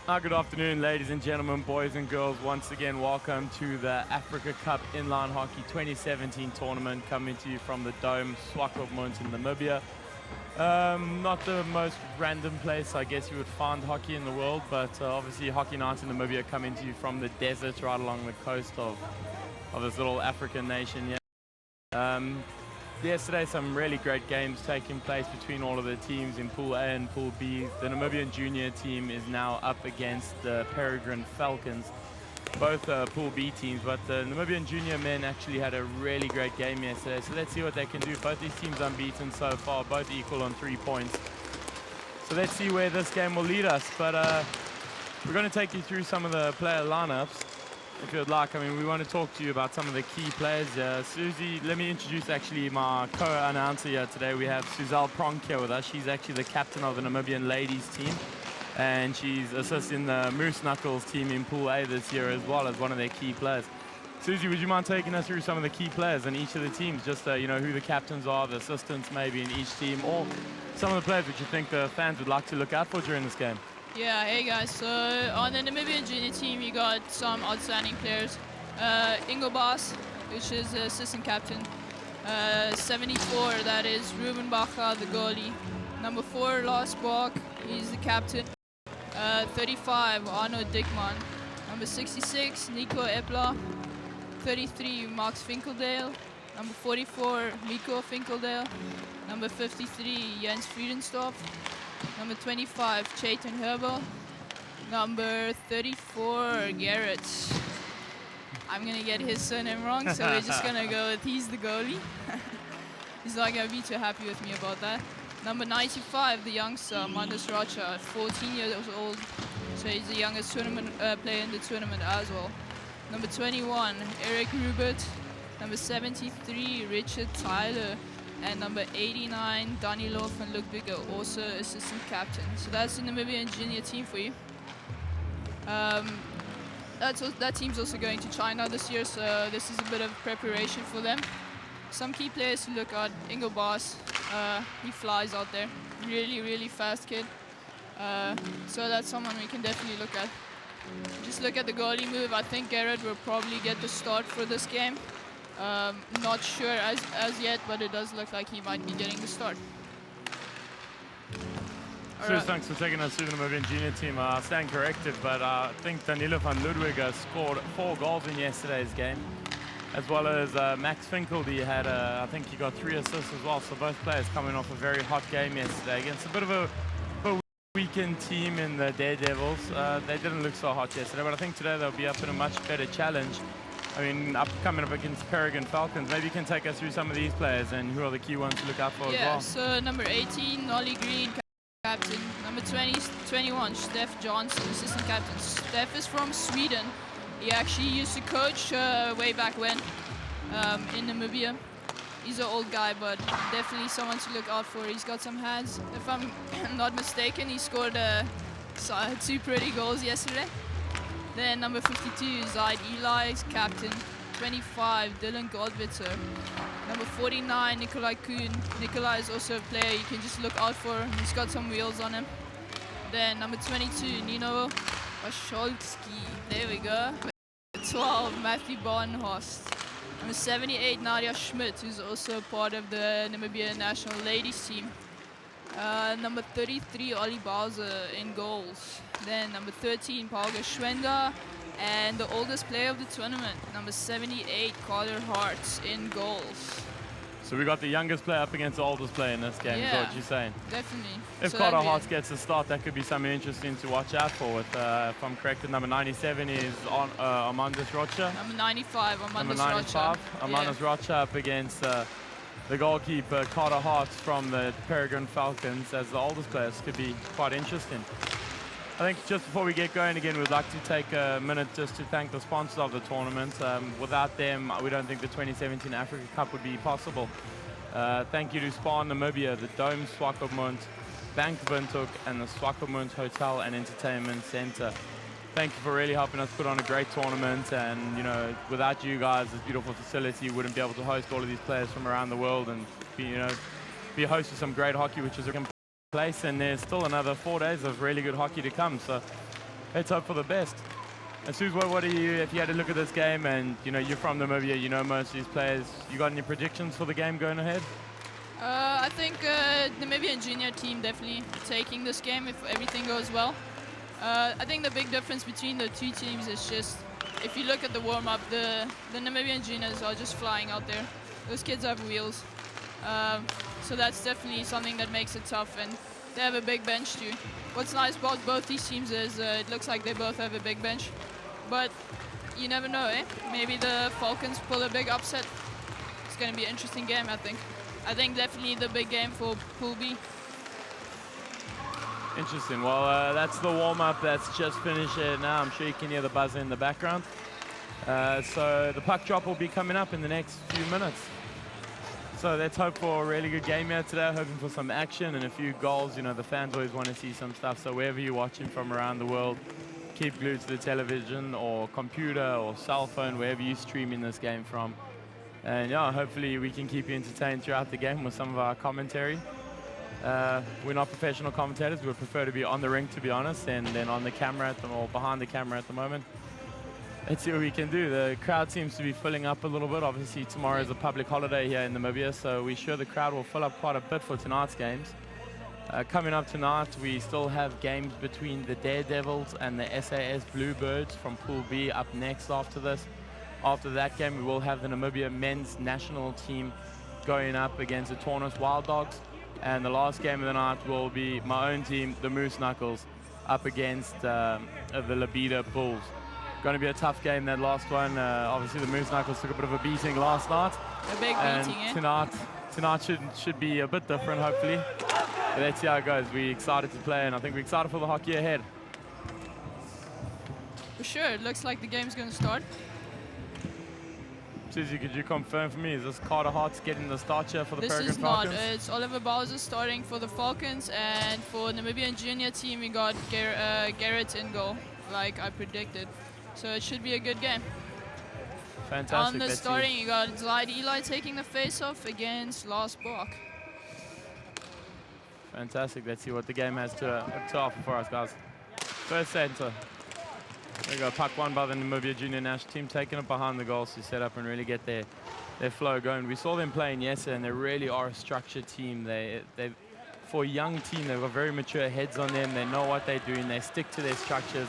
Good afternoon, ladies and gentlemen, boys and girls. Once again, welcome to the Africa Cup Inline Hockey 2017 tournament, coming to you from the Dome, Swakopmund in Namibia. Not the most random place, I guess, you would find hockey in the world, but obviously Hockey Nights in Namibia coming to you from the desert right along the coast of this little African nation here. Yesterday, some really great games taking place between all of the teams in Pool A and Pool B. The Namibian junior team is now up against the PEREGRINE Falcons, both Pool B teams, but the Namibian junior men actually had a really great game yesterday. So let's see what they can do. Both these teams unbeaten so far, both equal on 3 points. So let's see where this game will lead us. But we're going to take you through some of the player lineups. If you'd like, I mean, we want to talk to you about some of the key players. Susie, let me introduce actually my co-announcer here today. We have Suzelle Pronk here with us. She's actually the captain of the Namibian ladies team, and she's assisting the Moose Knuckles team in Pool A this year as well as one of their key players. Susie, would you mind taking us through some of the key players in each of the teams, just you know, who the captains are, the assistants maybe in each team, or some of the players which you think the fans would like to look out for during this game? Yeah, hey guys, so on the Namibian junior team you got some outstanding players. Ingo Baas, which is the assistant captain. 74, that is Ruben Bacha, the goalie. Number 4, Lars Bach, he's the captain. 35, Arno Dickman. Number 66, Nico Epla. 33, Max Finkeldale. Number 44, Nico Finkeldale. Number 53, Jens Friedenstorff. Number 25, Chayton Herbel. Number 34, Garrett. I'm going to get his surname wrong, so we're just going to go with he's the goalie. He's not going to be too happy with me about that. Number 95, the youngster, Mandus Rocha, 14 years old. So he's the youngest tournament player in the tournament as well. Number 21, Eric Rubert. Number 73, Richard Tyler. And number 89, Danilo van Lukbeke, also assistant captain. So that's the Namibian junior team for you. That team's also going to China this year, so this is a bit of preparation for them. Some key players to look at: Ingo Baas, he flies out there. Really, really fast kid. So that's someone we can definitely look at. Just look at the goalie move. I think Garrett will probably get the start for this game. Not sure as yet, but it does look like he might be getting the start. Sure, thanks for taking us through the Namibian junior team. I stand corrected, but I think Danilo van Ludwig scored 4 goals in yesterday's game, as well as Max Finkel. He had, I think he got 3 assists as well. So both players coming off a very hot game yesterday against a bit of a weakened team in the Daredevils. They didn't look so hot yesterday, but I think today they'll be up in a much better challenge. I mean, coming up against PEREGRINE Falcons. Maybe you can take us through some of these players and who are the key ones to look out for as well. Yeah, so number 18, Nolly Green, captain. Number 21, Steph Johnson, assistant captain. Steph is from Sweden. He actually used to coach way back when in Namibia. He's an old guy, but definitely someone to look out for. He's got some hands. If I'm not mistaken, he scored 2 pretty goals yesterday. Then number 52, Zaid Eli, captain. 25, Dylan Goldwitzer. Number 49, Nikolai Kuhn. Nikolai is also a player you can just look out for. He's got some wheels on him. Then number 22, Nino Wacholski. There we go. 12, Matthew Barnhorst. Number 78, Nadia Schmidt, who's also part of the Namibia national ladies team. Number 33, Ollie Bowser in goals. Then number 13, Paul Geschwender. And the oldest player of the tournament, number 78, Carter Hart in goals. So we got the youngest player up against the oldest player in this game, is what you're saying? Definitely. If so Carter Hart gets a start, that could be something interesting to watch out for. With, if I'm correct, number 97 is Amandus Rocha. Number 95, Amandus Number 95, Amandus Rocha up against the goalkeeper, Carter Hart from the PEREGRINE Falcons, as the oldest players. Could be quite interesting. I think just before we get going again, we'd like to take a minute just to thank the sponsors of the tournament. Without them, we don't think the 2017 Africa Cup would be possible. Thank you to Spar Namibia, the Dome Swakopmund, Bank Windhoek, and the Swakopmund Hotel and Entertainment Center. Thank you for really helping us put on a great tournament, and you know, without you guys, this beautiful facility wouldn't be able to host all of these players from around the world and be a host of some great hockey, which is a place, and there's still another 4 days of really good hockey to come. So let's hope for the best. And Suze, what do you, if you had to look at this game and you're from Namibia, you know most of these players, you got any predictions for the game going ahead? I think Namibian junior team definitely taking this game if everything goes well. I think the big difference between the two teams is just, if you look at the warm-up, the Namibian juniors are just flying out there. Those kids have wheels. So that's definitely something that makes it tough, and they have a big bench too. What's nice about both these teams is it looks like they both have a big bench, but you never know, eh? Maybe the Falcons pull a big upset. It's going to be an interesting game, I think. I think definitely the big game for Pool B. Interesting. Well, that's the warm-up that's just finished now. I'm sure you can hear the buzzer in the background. So the puck drop will be coming up in the next few minutes. So let's hope for a really good game here today, hoping for some action and a few goals. The fans always want to see some stuff. So wherever you're watching from around the world, keep glued to the television or computer or cell phone, wherever you're streaming this game from. And yeah, hopefully we can keep you entertained throughout the game with some of our commentary. We're not professional commentators. We would prefer to be on the ring, to be honest, and then on the camera or behind the camera at the moment. Let's see what we can do. The crowd seems to be filling up a little bit. Obviously, tomorrow is a public holiday here in Namibia, so we're sure the crowd will fill up quite a bit for tonight's games. Coming up tonight, we still have games between the Daredevils and the SAS Bluebirds from Pool B up next after this. After that game, we will have the Namibia men's national team going up against the Taunus Wild Dogs. And the last game of the night will be my own team, the Moose Knuckles, up against the Labida Bulls. Going to be a tough game, that last one. Obviously, the Moose Knuckles took a bit of a beating last night. A big beating, eh? Tonight should be a bit different, hopefully. But let's see how it goes. We're excited to play, and I think we're excited for the hockey ahead. For sure, it looks like the game's going to start. Susie, could you confirm for me, is this Carter Hart's getting the start here for the Peregrine Falcons? This is not. It's Oliver Bowser starting for the Falcons, and for Namibian junior team, we got Garrett in goal, like I predicted. So it should be a good game. Fantastic. On the starting, you got Zide Eli taking the face-off against Lars Bork. Fantastic. Let's see what the game has to offer for us, guys. First center. There we go. Puck won by the Namibia Junior National team, taking it behind the goals to set up and really get their flow going. We saw them playing yesterday, and they really are a structured team. They for a young team, they've got very mature heads on them. They know what they're doing. They stick to their structures.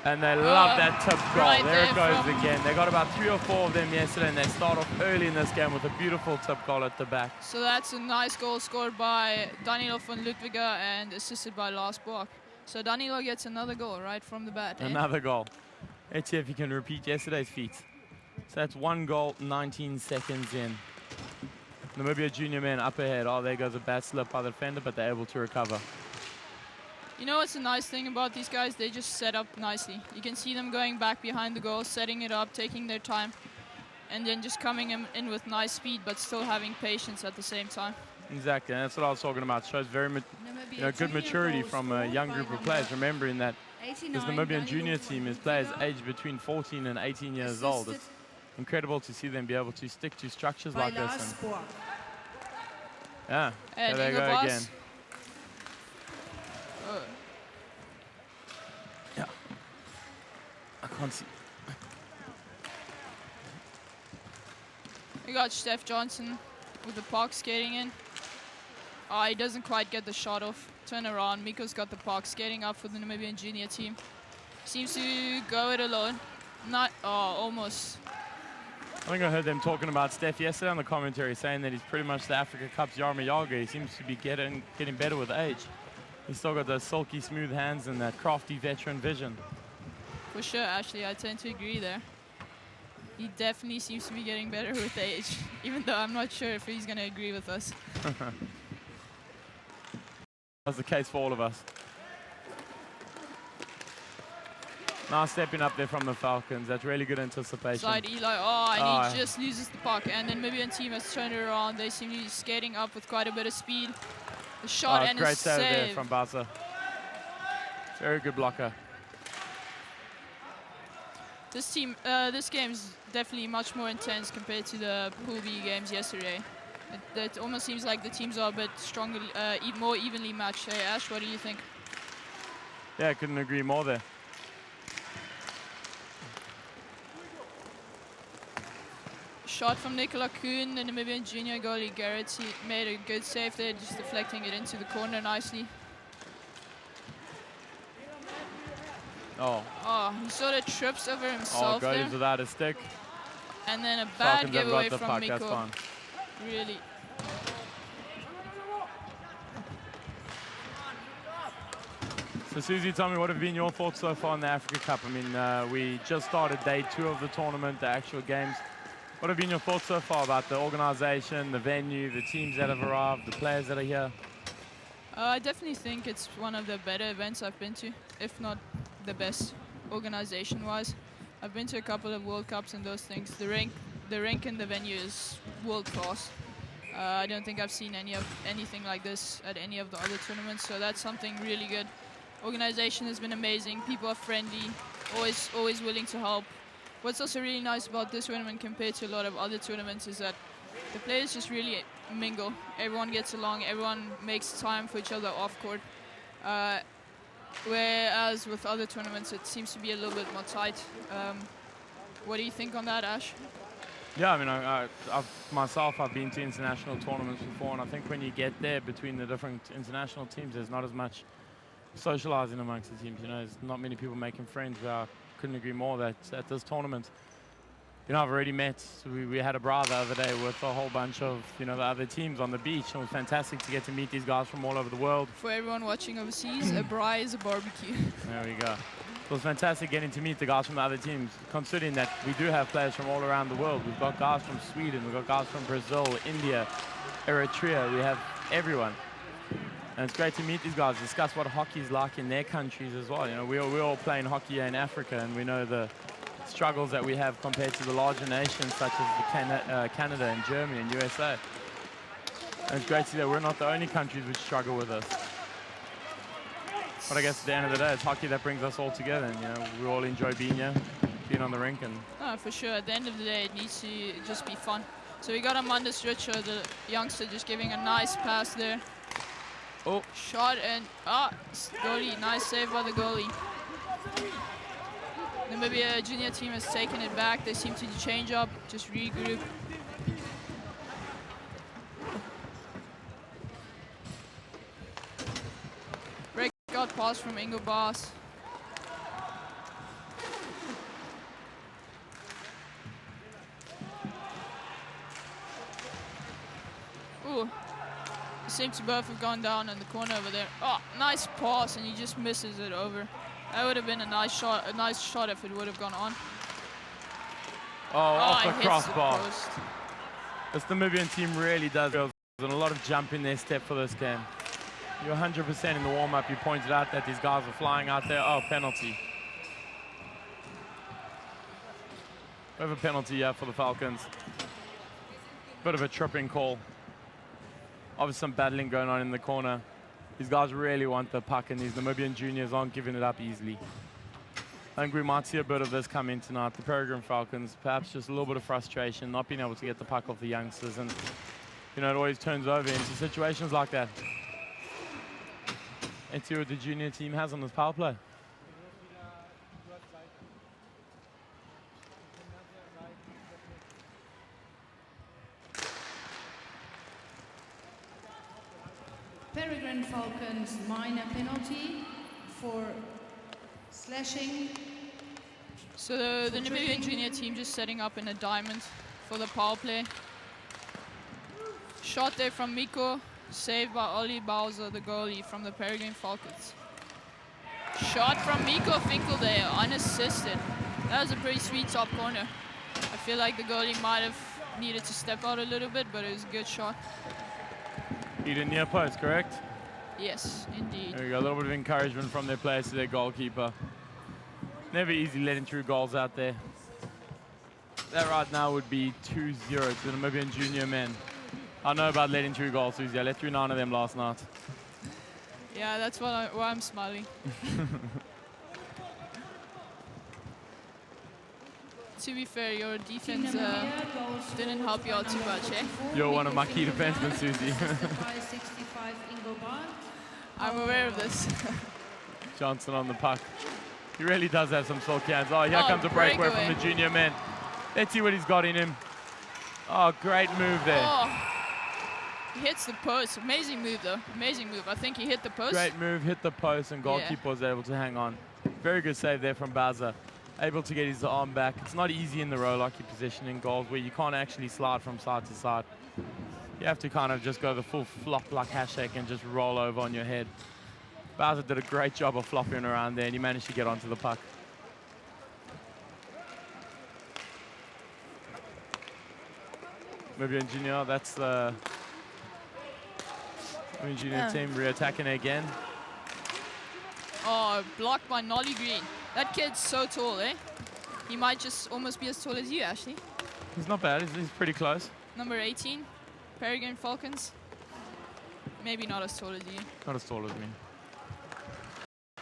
And they love that tip goal. Right there it goes again. They got about 3 or 4 of them yesterday, and they start off early in this game with a beautiful tip goal at the back. So that's a nice goal scored by Danilo van Ludwiga and assisted by Lars Bork. So Danilo gets another goal right from the bat. Another goal. Let's see if he can repeat yesterday's feat. So that's 1 goal, 19 seconds in. Namibia junior men up ahead. Oh, there goes a bad slip by the defender, but they're able to recover. You know what's the nice thing about these guys? They just set up nicely. You can see them going back behind the goal, setting it up, taking their time, and then just coming in with nice speed, but still having patience at the same time. Exactly, and that's what I was talking about. Shows very good maturity from a young group of players, remembering that this Namibian junior team is players aged between 14 and 18 years old. It's incredible to see them be able to stick to structures like this. And yeah, there they go again. Yeah, I can't see. We got Steph Johnson with the puck skating in. He doesn't quite get the shot off. Turn around. Miko's got the puck skating up for the Namibian junior team. Seems to go it alone. Not, almost. I think I heard them talking about Steph yesterday on the commentary, saying that he's pretty much the Africa Cup's Yarma Yaga. He seems to be getting better with age. He's still got those silky smooth hands and that crafty veteran vision. For sure, actually, I tend to agree there. He definitely seems to be getting better with age, even though I'm not sure if he's going to agree with us. That's the case for all of us. Now stepping up there from the Falcons. That's really good anticipation. Side Eli, and he just loses the puck. And then Namibian team has turned it around. They seem to be skating up with quite a bit of speed. The shot and great a save there save from Basa. Very good blocker. This game's definitely much more intense compared to the Pool B games yesterday. It almost seems like the teams are a bit stronger, more evenly matched. Hey, Ash, what do you think? Yeah, I couldn't agree more there. shot from Nicola Kuhn, the Namibian junior goalie Garrett. He made a good save there, just deflecting it into the corner nicely. Oh. Oh, he sort of trips over himself there. Goalies without a stick. And then a bad Falcons have giveaway got the from puck, that's Miko. fine. Really. So Susie, tell me, what have been your thoughts so far in the Africa Cup? I mean, we just started day 2 of the tournament, the actual games. What have been your thoughts so far about the organization, the venue, the teams that have arrived, the players that are here? I definitely think it's one of the better events I've been to, if not the best organization-wise. I've been to a couple of World Cups and those things. The rink and the venue is world-class. I don't think I've seen anything like this at any of the other tournaments, so that's something really good. Organization has been amazing. People are friendly, always willing to help. What's also really nice about this tournament compared to a lot of other tournaments is that the players just really mingle. Everyone gets along, everyone makes time for each other off court. Whereas with other tournaments, it seems to be a little bit more tight. What do you think on that, Ash? Yeah, I mean, I've been to international tournaments before, and I think when you get there between the different international teams, there's not as much socializing amongst the teams. You know, there's not many people making friends. I couldn't agree more that at this tournament, you know, I've already met, so we had a bra the other day with a whole bunch of, you know, the other teams on the beach. And it was fantastic to get to meet these guys from all over the world. For everyone watching overseas, a bra is a barbecue. There we go. It was fantastic getting to meet the guys from the other teams, considering that we do have players from all around the world. We've got guys from Sweden, we've got guys from Brazil, India, Eritrea. We have everyone. And it's great to meet these guys, discuss what hockey is like in their countries as well. You know, we're all playing hockey here in Africa, and we know the struggles that we have compared to the larger nations such as Canada and Germany and USA. And it's great to see that we're not the only countries which struggle with this. But I guess at the end of the day, it's hockey that brings us all together, and you know, we all enjoy being here, being on the rink. And no, for sure. At the end of the day, it needs to just be fun. So we got Amanda Richard, the youngster, just giving a nice pass there. Oh, shot and goalie, nice save by the goalie. Namibia junior team has taken it back. They seem to change up, just regroup. Breakout pass from Ingo Baas. Ooh. Seems to both have gone down in the corner over there. Oh, nice pass, and he just misses it over. That would have been a nice shot if it would have gone on. Oh, off the crossbar. Post. This Namibian team really does. There's a lot of jump in their step for this game. You're 100% in the warm-up. You pointed out that these guys are flying out there. Oh, penalty. We have a penalty here for the Falcons. Bit of a tripping call. Obviously some battling going on in the corner. These guys really want the puck, and these Namibian juniors aren't giving it up easily. I think we might see a bit of this come in tonight. The Peregrine Falcons, perhaps just a little bit of frustration, not being able to get the puck off the youngsters, and you know, it always turns over into situations like that. Let's see what the junior team has on this power play. Peregrine Falcons minor penalty for slashing. So the Namibian junior team just setting up in a diamond for the power play. Shot there from Miko, saved by Ollie Bowser, the goalie from the Peregrine Falcons. Shot from Miko Finkel there, unassisted. That was a pretty sweet top corner. I feel like the goalie might have needed to step out a little bit, but it was a good shot. Hit a near post, correct? Yes, indeed. There we go, a little bit of encouragement from their players to their goalkeeper. Never easy letting through goals out there. That right now would be 2-0 to the Namibian junior men. I know about letting through goals, Susie. I let through 9 of them last night. Yeah, that's why I'm smiling. To be fair, your defense didn't help you out too much, eh? You're one of my key defensemen, Susie. I'm aware of this. Johnson on the puck. He really does have some sulky hands. Oh, here comes a breakaway from the junior men. Let's see what he's got in him. Oh, great move there. Oh, he hits the post. Amazing move, though. Amazing move. I think he hit the post. Great move, hit the post, and goalkeeper was able to hang on. Very good save there from Baza. Able to get his arm back. It's not easy in the roll hockey position in goals where you can't actually slide from side to side. You have to kind of just go the full flop like Hashtag and just roll over on your head. Baza did a great job of flopping around there, and he managed to get onto the puck. Namibian Junior, that's the Namibian Junior team re-attacking again. Oh, blocked by Nolly Green. That kid's so tall, eh? He might just almost be as tall as you, Ashley. He's not bad, he's pretty close. Number 18, Peregrine Falcons. Maybe not as tall as you. Not as tall as me.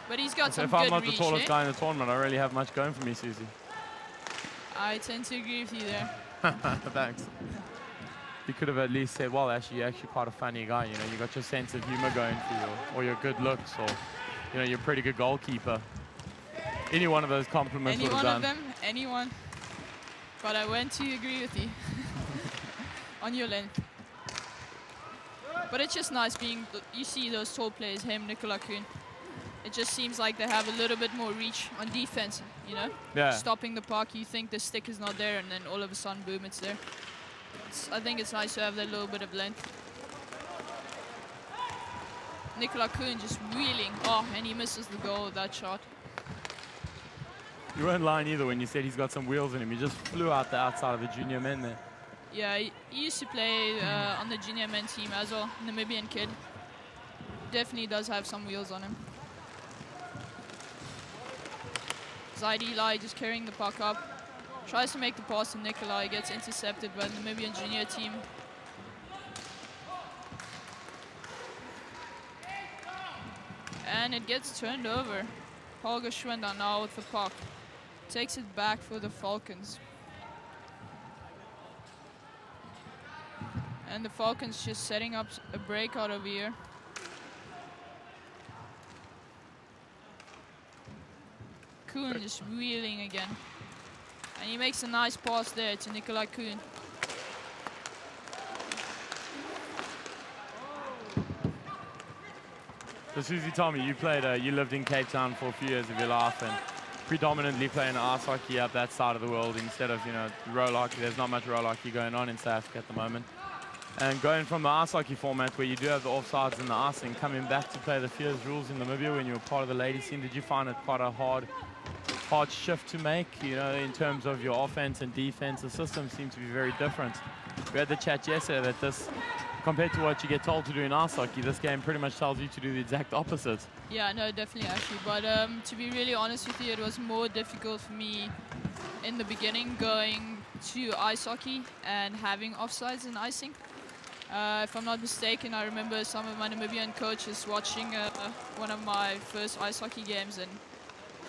But he's got So some if good I'm not the reach, tallest eh? guy in the tournament, I don't really have much going for me, Susie. I tend to agree with you there. Thanks. You could have at least said, well, actually, you're actually quite a funny guy. You know, you got your sense of humor going for you, or your good looks, or, you know, you're a pretty good goalkeeper. Any one of those compliments would have done. Any one of them, anyone. But I went to agree with you on your length. But it's just nice being, you see those tall players, him, Nicola Kuhn. It just seems like they have a little bit more reach on defense, you know? Yeah. Stopping the puck, you think the stick is not there, and then all of a sudden, boom, it's there. I think it's nice to have that little bit of length. Nicola Kuhn just wheeling. Oh, and he misses the goal with that shot. You weren't lying either when you said he's got some wheels in him. He just flew out the outside of the junior men there. Yeah, he used to play on the junior men team as well. Namibian kid. Definitely does have some wheels on him. Zaidi just carrying the puck up. Tries to make the pass to Nikolai, gets intercepted by the Namibian junior team. And it gets turned over. Holger Schwender now with the puck. Takes it back for the Falcons. And the Falcons just setting up a breakout over here. Kuhn just wheeling again. And he makes a nice pass there to Nikolai Kuhn. So Susie, tell me, you lived in Cape Town for a few years of your life and predominantly playing ice hockey up that side of the world instead of, you know, roll hockey. There's not much roll hockey going on in South Africa at the moment. And going from the ice hockey format where you do have the offsides and the icing, coming back to play the fierce rules in Namibia when you were part of the ladies scene, did you find it quite a hard shift to make, you know, in terms of your offense and defense? The system seems to be very different. We had the chat yesterday that this, compared to what you get told to do in ice hockey, this game pretty much tells you to do the exact opposite. Yeah, no, definitely actually. But to be really honest with you, it was more difficult for me in the beginning going to ice hockey and having offsides and icing. If I'm not mistaken, I remember some of my Namibian coaches watching one of my first ice hockey games, and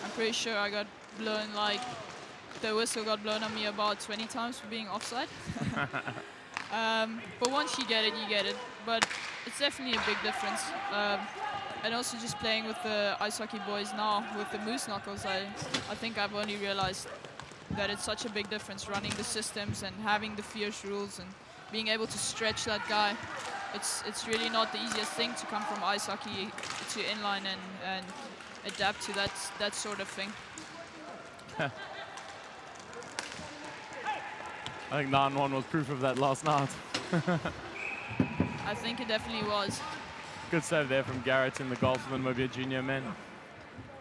I'm pretty sure I got blown, like, the whistle got blown on me about 20 times for being offside. But once you get it, you get it. But it's definitely a big difference. And also just playing with the ice hockey boys now, with the moose knuckles, I think I've only realized that it's such a big difference running the systems and having the fierce rules and being able to stretch that guy. It's really not the easiest thing to come from ice hockey to inline and adapt to that sort of thing. I think 9-1 was proof of that last night. I think it definitely was. Good save there from Garrett in the goal for the Namibia junior men.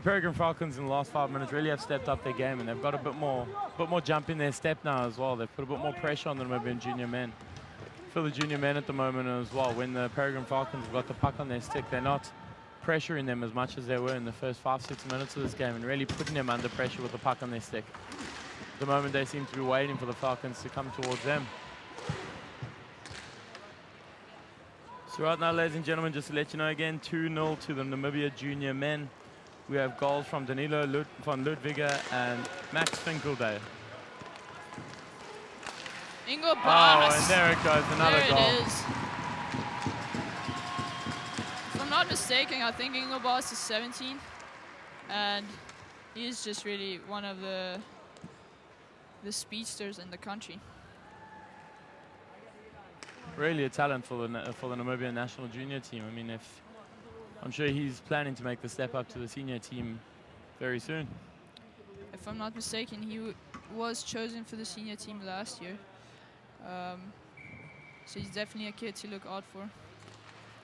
Peregrine Falcons in the last 5 minutes really have stepped up their game, and they've got a bit more jump in their step now as well. They've put a bit more pressure on the Namibian junior men. For the junior men at the moment as well, when the Peregrine Falcons have got the puck on their stick, they're not pressuring them as much as they were in the first 5-6 minutes of this game and really putting them under pressure with the puck on their stick. At the moment, they seem to be waiting for the Falcons to come towards them. So right now, ladies and gentlemen, just to let you know again, 2-0 to the Namibia junior men. We have goals from Danilo van Ludwiger and Max Finkeldale. Ingo Baas. Oh, and there it goes, another goal. There it is. If I'm not mistaken, I think Ingo Baas is 17. And he's just really one of the speedsters in the country. really a talent for the Namibian national junior team. I mean, I'm sure he's planning to make the step up to the senior team very soon. If I'm not mistaken, he was chosen for the senior team last year. So he's definitely a kid to look out for.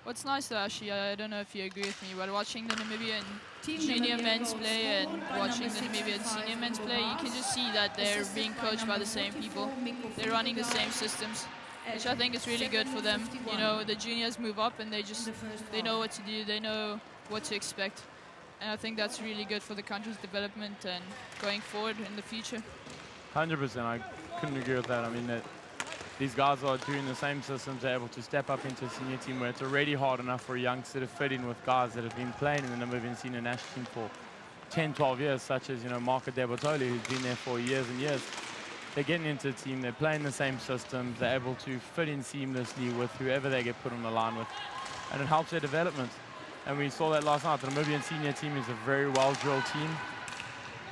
What's nice though, actually, I don't know if you agree with me, but watching the Namibian junior men's play and watching the Namibian senior men's play, you can just see that they're being coached by the same people. They're running the same systems, which I think is really good for them. You know, the juniors move up and they know what to do, they know what to expect. And I think that's really good for the country's development and going forward in the future. 100%, I couldn't agree with that. I mean, these guys are doing the same systems. They're able to step up into a senior team where it's already hard enough for a youngster to fit in with guys that have been playing in the Namibian senior national team for 10, 12 years, such as, you know, Marco Debatoli, who's been there for years and years. They're getting into the team, they're playing the same systems, they're able to fit in seamlessly with whoever they get put on the line with, and it helps their development. And we saw that last night. The Namibian senior team is a very well-drilled team.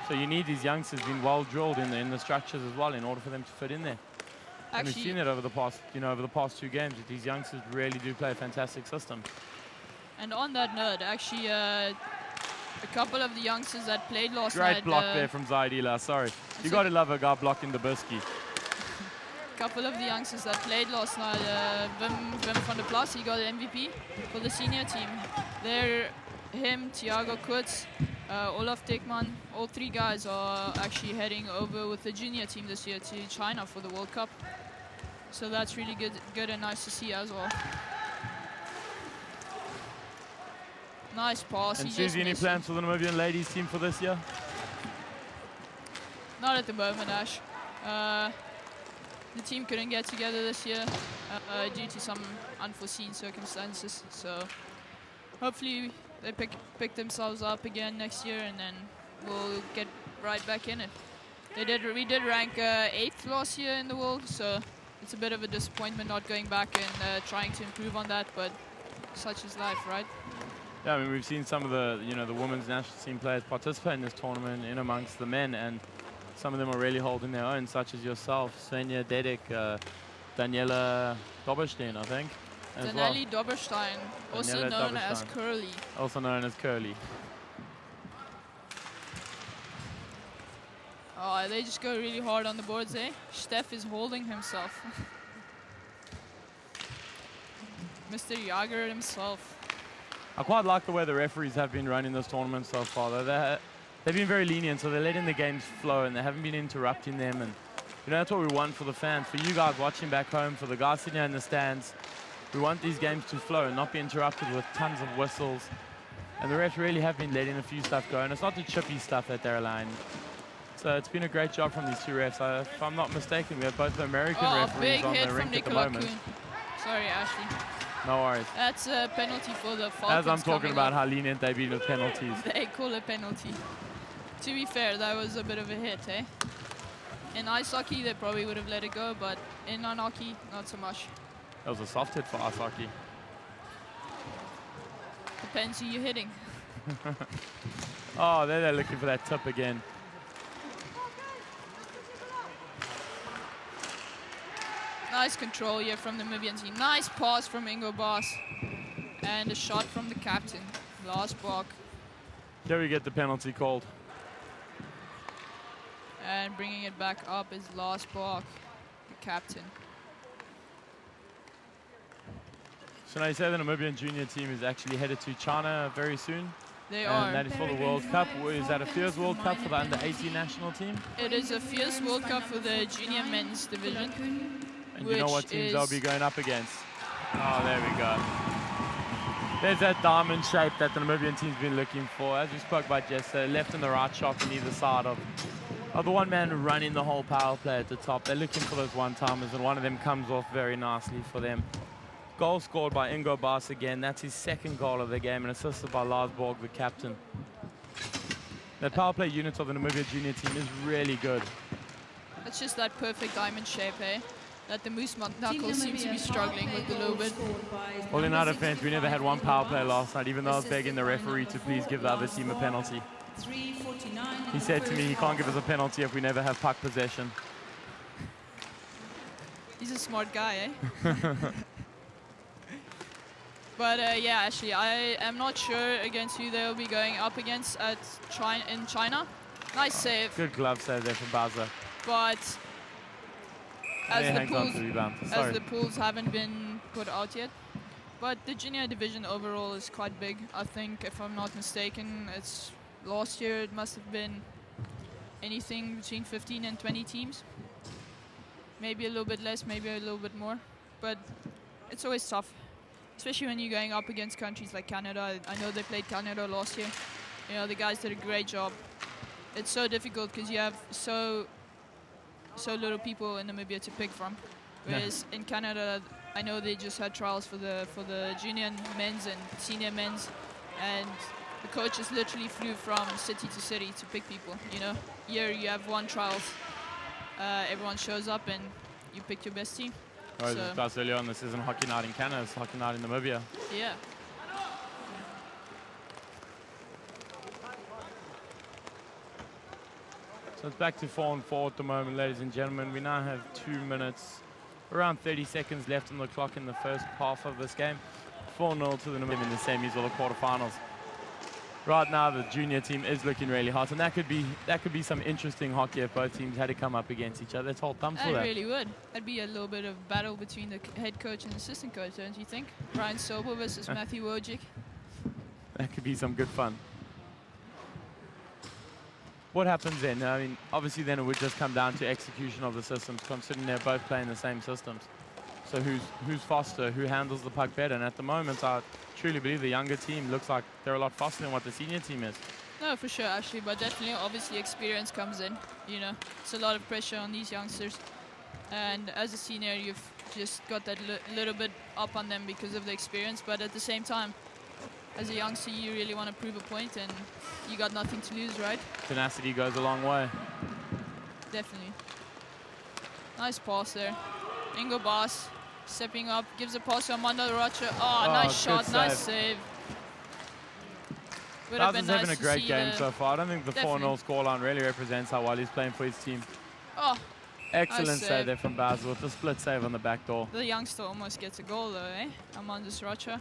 So you need these youngsters being well-drilled in the structures as well in order for them to fit in there. And we've seen it over the past 2 games that these youngsters really do play a fantastic system. And on that note, actually, a couple of the youngsters that played last night. Great block there from Zaidila, sorry. You got to love a guy blocking the bisky. A couple of the youngsters that played last night, Wim van der Plas, he got an MVP for the senior team. They're him, Thiago Koets, Olaf Dickman, all 3 guys are actually heading over with the junior team this year to China for the World Cup. So that's really good and nice to see as well. Nice pass. And Susie, any plans for the Namibian ladies team for this year? Not at the moment, Ash. The team couldn't get together this year due to some unforeseen circumstances. So hopefully they pick themselves up again next year, and then we'll get right back in it. We did rank 8th last year in the world, so it's a bit of a disappointment not going back and trying to improve on that, but such is life, right? Yeah, I mean, we've seen some of the women's national team players participate in this tournament in amongst the men, and some of them are really holding their own, such as yourself, Svenja Dedek, Daniela Doberstein, I think. Daniela Doberstein, also known as Curly. Also known as Curly. Oh, they just go really hard on the boards, eh? Steph is holding himself. Mr. Jager himself. I quite like the way the referees have been running this tournament so far. They've been very lenient, so they're letting the games flow and they haven't been interrupting them. And you know, that's what we want for the fans, for you guys watching back home, for the guys sitting here in the stands. We want these games to flow and not be interrupted with tons of whistles. And the refs really have been letting a few stuff go, and it's not the chippy stuff that they're allowing. So it's been a great job from these 2 refs. If I'm not mistaken, we have both the American referees on the rink at the moment. Sorry, Ashley. No worries. That's a penalty for the Falcons. As I'm talking about how lenient they've been with penalties. They call a penalty. To be fair, that was a bit of a hit, eh? In ice hockey, they probably would have let it go, but in non-hockey, not so much. That was a soft hit for ice hockey. Depends who you're hitting. Oh, they're looking for that tip again. Nice control here from the Namibian team. Nice pass from Ingo Baas. And a shot from the captain, Lars Bach. Here we get the penalty called. And bringing it back up is Lars Bach, the captain. So now you say the Namibian junior team is actually headed to China very soon? They and are. That is for the World Cup. Is that a FIRS World Cup for the under-18 national team? It is a FIRS World Cup for the junior men's division. And you know what teams they'll be going up against? Oh, there we go. There's that diamond shape that the Namibian team's been looking for. As we spoke about yesterday, left and the right shot on either side of the one man running the whole power play at the top. They're looking for those one-timers, and one of them comes off very nicely for them. Goal scored by Ingo Baas again. That's his 2nd goal of the game, and assisted by Lars Borg, the captain. The power play unit of the Namibia junior team is really good. It's just that perfect diamond shape, eh? That the Moose Knuckles seem to be struggling with a little bit. Well, in our defense, we never had one power play last night, even though I was begging the referee to please give the other team a penalty. He said to me he can't give us a penalty if we never have puck possession. He's a smart guy, eh? But yeah, actually, I am not sure against who they'll be going up against in China. Nice save. Good glove save there from Bowser. But as Hangs on to the rebound. Sorry. the pools haven't been put out yet. But the junior division overall is quite big. I think, if I'm not mistaken, last year it must have been anything between 15 and 20 teams. Maybe a little bit less, maybe a little bit more. But it's always tough, especially when you're going up against countries like Canada. I know they played Canada last year. You know, the guys did a great job. It's so difficult because you have so little people in Namibia to pick from. Whereas in Canada, I know they just had trials for the junior men's and senior men's, and the coaches literally flew from city to city to pick people. You know, here you have one trials, everyone shows up and you pick your best team. Oh, so discussed earlier on, this isn't hockey night in Canada, it's hockey night in Namibia. Yeah. So it's back to 4-on-4 at the moment, ladies and gentlemen. We now have 2 minutes, around 30 seconds left on the clock in the first half of this game. 4-0 to the Namibia in the semis or the quarterfinals. Right now, the junior team is looking really hot, and that could be some interesting hockey if both teams had to come up against each other. Let's hold thumbs for that. It really would. That'd be a little bit of battle between the head coach and assistant coach, don't you think? Brian Sobel versus Matthew Wojcik. That could be some good fun. What happens then? I mean, obviously then it would just come down to execution of the systems, considering they're both playing the same systems. So who's faster, who handles the puck better? And at the moment, I truly believe the younger team looks like they're a lot faster than what the senior team is. No, for sure, actually, but definitely, obviously, experience comes in. You know, it's a lot of pressure on these youngsters. And as a senior, you've just got that little bit up on them because of the experience. But at the same time, as a youngster, you really want to prove a point, and you got nothing to lose, right? Tenacity goes a long way. Definitely. Nice pass there. Ingo Baas stepping up, gives a pass to Amanda Rocha. Oh, nice shot, nice save. Bowser's having a great game so far. I don't think the 4-0 scoreline really represents how well he's playing for his team. Oh, excellent nice save there from Bowser with the split save on the back door. The youngster almost gets a goal though, eh? Amanda Rocha.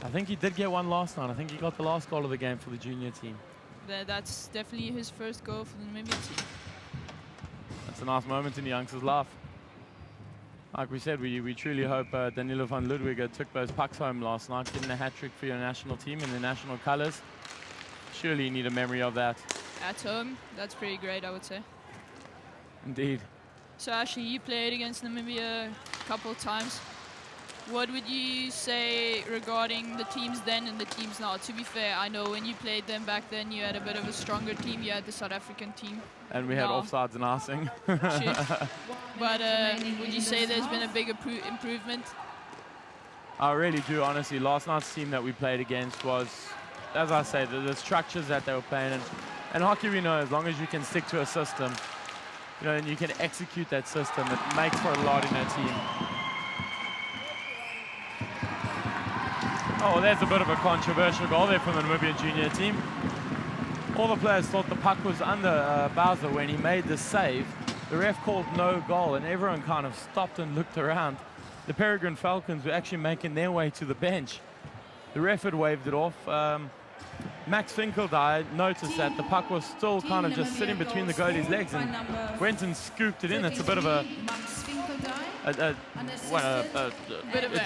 I think he did get one last night. I think he got the last goal of the game for the junior team. That's definitely his first goal for the Namibia team. That's a nice moment in the youngsters' life. Like we said, we truly hope Danilo van Ludwig took those pucks home last night, getting a hat-trick for your national team in the national colours. Surely you need a memory of that. At home, that's pretty great, I would say. Indeed. So actually, you played against Namibia a couple of times. What would you say regarding the teams then and the teams now? To be fair, I know when you played them back then, you had a bit of a stronger team. You had the South African team. And we had offsides and icing. But would you say there's been a big improvement? I really do, honestly. Last night's team that we played against was, as I say, the structures that they were playing in. And hockey, we know, as long as you can stick to a system, you know, and you can execute that system, it makes for a lot in a team. Oh, there's a bit of a controversial goal there from the Namibian junior team. All the players thought the puck was under Bowser when he made the save. The ref called no goal, and everyone kind of stopped and looked around. The Peregrine Falcons were actually making their way to the bench. The ref had waved it off. Max Finkeldye noticed that the puck was still kind of just sitting between the goalie's legs and went and scooped it in. It's a bit of a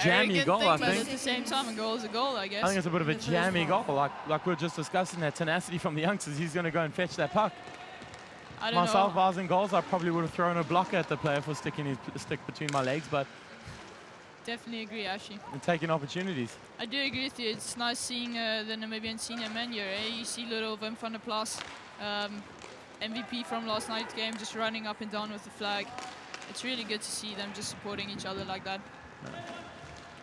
jammy goal, I think. But at the same time, a goal is a goal, I guess. I think it's a bit of a jammy goal, like we were just discussing, that tenacity from the youngsters. He's going to go and fetch that puck. I don't Myself, know. if I was in goals, I probably would have thrown a blocker at the player for sticking his stick between my legs, but Definitely agree, actually. and taking opportunities. I do agree with you. It's nice seeing the Namibian senior men here. You see little Wim van der Plas, MVP from last night's game, just running up and down with the flag. It's really good to see them just supporting each other like that.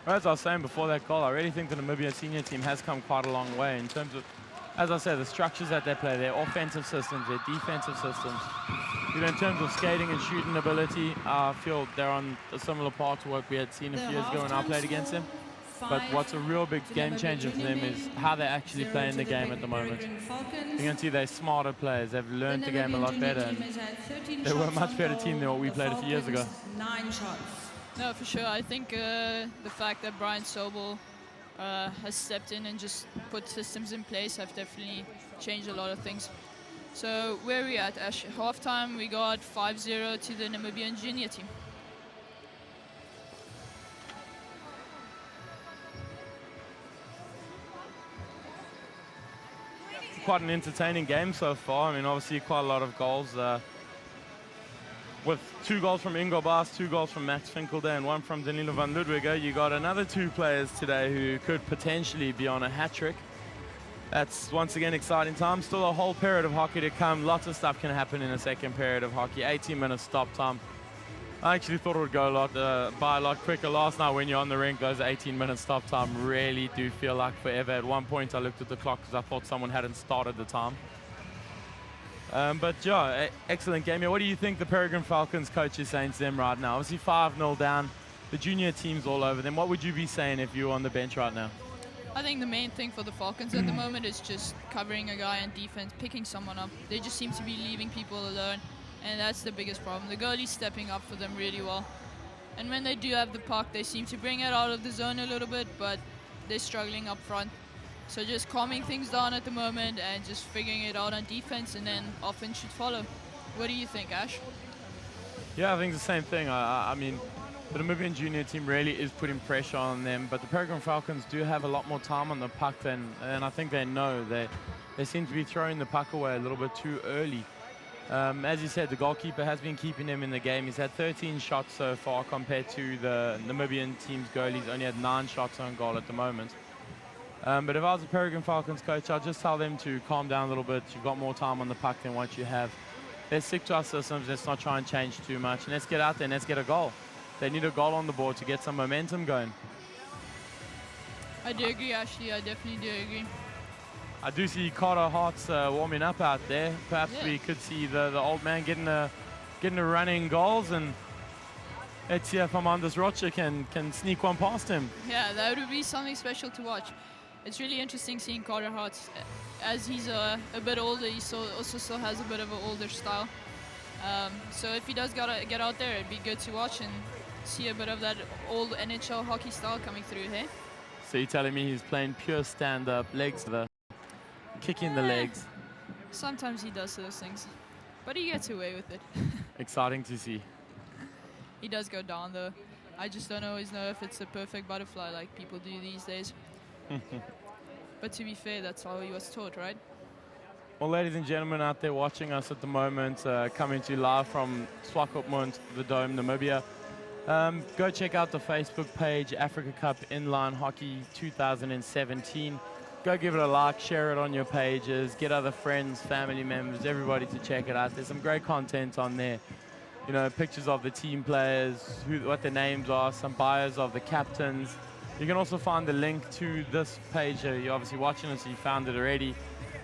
Well, as I was saying before that goal, I really think the Namibian senior team has come quite a long way in terms of, as I said, the structures that they play, their offensive systems, their defensive systems. You know, in terms of skating and shooting ability, I feel they're on a similar path to what we had seen a few years ago when I played against them. But what's a real big game changer for them is how they're actually playing the game at the moment. You can see they're smarter players. They've learned the game a lot better. And they were a much better team than what we played a few years ago. No, for sure. I think the fact that Brian Sobel has stepped in and just put systems in place have definitely changed a lot of things. So where are we at, Ash? Halftime, we got 5-0 to the Namibian junior team. Quite an entertaining game so far. I mean, obviously quite a lot of goals. With 2 goals from Ingo Baas, 2 goals from Max Finkelder, and 1 from Danilo van Ludwiger, you got another 2 players today who could potentially be on a hat-trick. That's once again exciting time. Still a whole period of hockey to come. Lots of stuff can happen in a second period of hockey. 18 minutes stop time. I actually thought it would go by a lot quicker last night. When you're on the rink, those 18 minutes stop time really do feel like forever. At one point I looked at the clock because I thought someone hadn't started the time. But yeah, excellent game here. What do you think the Peregrine Falcons coach is saying to them right now? Obviously 5-0 down. The junior team's all over them. What would you be saying if you were on the bench right now? I think the main thing for the Falcons at the moment is just covering a guy on defense, picking someone up. They just seem to be leaving people alone, and that's the biggest problem. The goalie's stepping up for them really well. And when they do have the puck, they seem to bring it out of the zone a little bit, but they're struggling up front. So just calming things down at the moment and just figuring it out on defense, and then offense should follow. What do you think, Ash? Yeah, I think the same thing. I mean, the Namibian junior team really is putting pressure on them, but the Peregrine Falcons do have a lot more time on the puck and I think they know. They seem to be throwing the puck away a little bit too early. As you said, the goalkeeper has been keeping him in the game. He's had 13 shots so far compared to the Namibian team's goal. He's only had 9 shots on goal at the moment. But if I was a Peregrine Falcons coach, I'd just tell them to calm down a little bit. You've got more time on the puck than what you have. Let's stick to our systems. Let's not try and change too much. And let's get out there and let's get a goal. They need a goal on the board to get some momentum going. I do agree, Ashley. I definitely do agree. I do see Carter Hart's warming up out there. Perhaps we could see the old man getting a running goals, and let's see if Amandus Rocha can sneak one past him. Yeah, that would be something special to watch. It's really interesting seeing Carter Hart. As he's a bit older, he also still has a bit of an older style. So if he does get out there, it'd be good to watch and see a bit of that old NHL hockey style coming through, hey? So you're telling me he's playing pure stand-up, legs, kicking the legs? Sometimes he does those things, but he gets away with it. Exciting to see. He does go down though. I just don't always know if it's a perfect butterfly like people do these days. But to be fair, that's how he was taught, right? Well, ladies and gentlemen out there watching us at the moment, coming to you live from Swakopmund, the Dome, Namibia. Go check out the Facebook page, Africa Cup Inline Hockey 2017. Go give it a like, share it on your pages, get other friends, family members, everybody to check it out. There's some great content on there. You know, pictures of the team players, what their names are, some bios of the captains. You can also find the link to this page. You're obviously watching it, so you found it already.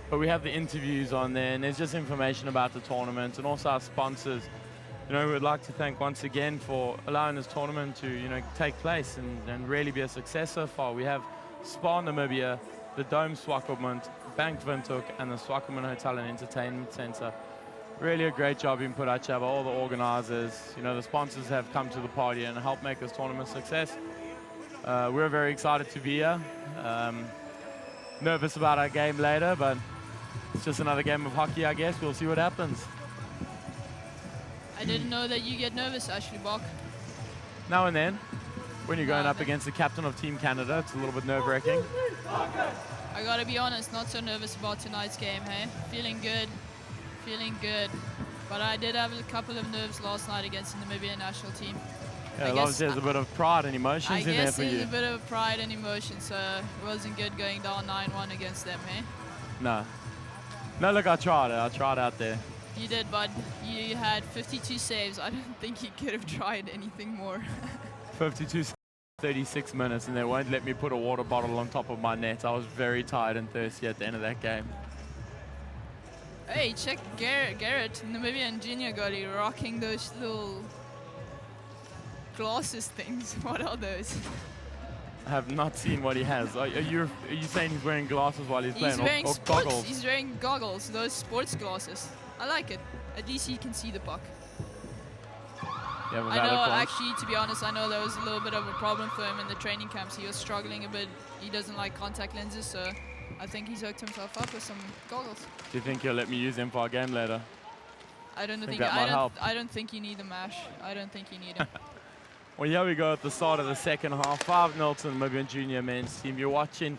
But we have the interviews on there, and there's just information about the tournament and also our sponsors. You know, we'd like to thank once again for allowing this tournament to, you know, take place and really be a success so far. We have Spa Namibia, the Dome Swakopmund, Bank Windhoek, and the Swakopmund Hotel and Entertainment Center. Really a great job being put out by all the organizers. You know, the sponsors have come to the party and helped make this tournament a success. We're very excited to be here. Nervous about our game later, but it's just another game of hockey, I guess. We'll see what happens. I didn't know that you get nervous, Ashley Bach. Now and then, when you're going up against the captain of Team Canada, it's a little bit nerve-wracking. I gotta be honest, not so nervous about tonight's game, hey? Feeling good. But I did have a couple of nerves last night against the Namibian national team. Yeah, obviously there's a bit of pride and emotions in there for you. I guess there's a bit of pride and emotion, so it wasn't good going down 9-1 against them, hey? No. No, look, I tried out there. You did, bud. You had 52 saves. I don't think you could have tried anything more. 52, 36 minutes, and they won't let me put a water bottle on top of my net. I was very tired and thirsty at the end of that game. Hey, check Garrett, Namibian junior goalie, rocking those little glasses things. What are those? I have not seen what he has. Are you saying he's wearing glasses while he's playing? Wearing or sports, goggles? He's wearing goggles, those sports glasses. I like it. At least he can see the puck. You have a I valid know, point. actually, to be honest, I know that was a little bit of a problem for him in the training camps. He was struggling a bit. He doesn't like contact lenses, so I think he's hooked himself up with some goggles. Do you think you'll let me use him for our game later? I don't think that might help. I don't think you need the mash. I don't think you need him. Well, here we go at the start of the second half. 5-0 to the Namibian junior men's team. You're watching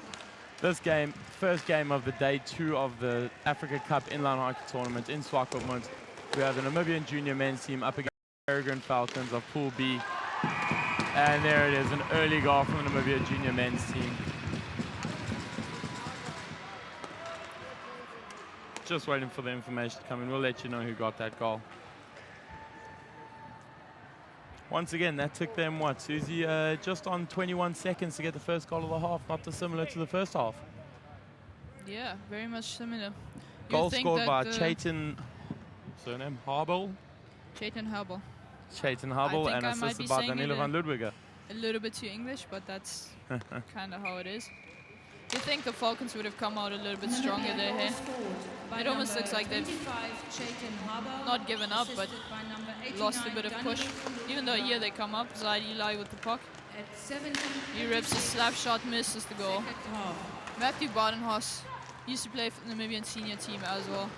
this game, first game of the day 2 of the Africa Cup Inline Hockey Tournament in Swakopmund. We have the Namibian junior men's team up against PEREGRINE Falcons of Pool B. And there it is, an early goal from the Namibian junior men's team. Just waiting for the information to come in. We'll let you know who got that goal. Once again, that took them, what, Susie? Just on 21 seconds to get the first goal of the half, not dissimilar to the first half. Yeah, very much similar. Goal scored by Chaitan, surname, Harbel? Chaitan Harbel. Chaitan Harbel, and assisted by Danilo van Ludwiger. A little bit too English, but that's kind of how it is. Do you think the Falcons would have come out a little bit stronger there here? It almost looks like they've not given up, but lost a bit of push. Even though here they come up, Zaid Eli with the puck. He rips a slap shot, misses the goal. Matthew Badenhorst used to play for the Namibian senior team as well.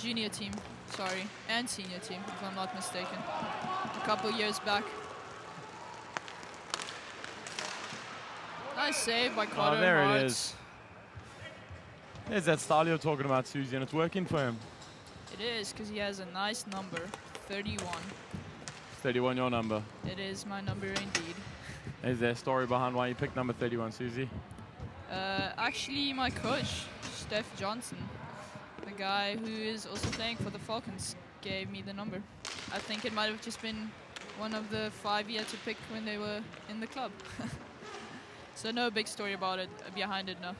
Junior team, sorry, and senior team, if I'm not mistaken. A couple years back. Nice save by Carter. Oh, there it is. There's that style you're talking about, Susie, and it's working for him. It is, because he has a nice number, 31. 31 your number. It is my number indeed. Is there a story behind why you picked number 31, Susie? Actually, my coach, Steph Johnson, the guy who is also playing for the Falcons, gave me the number. I think it might have just been one of the 5 he had to pick when they were in the club. So no big story about it, behind it, no.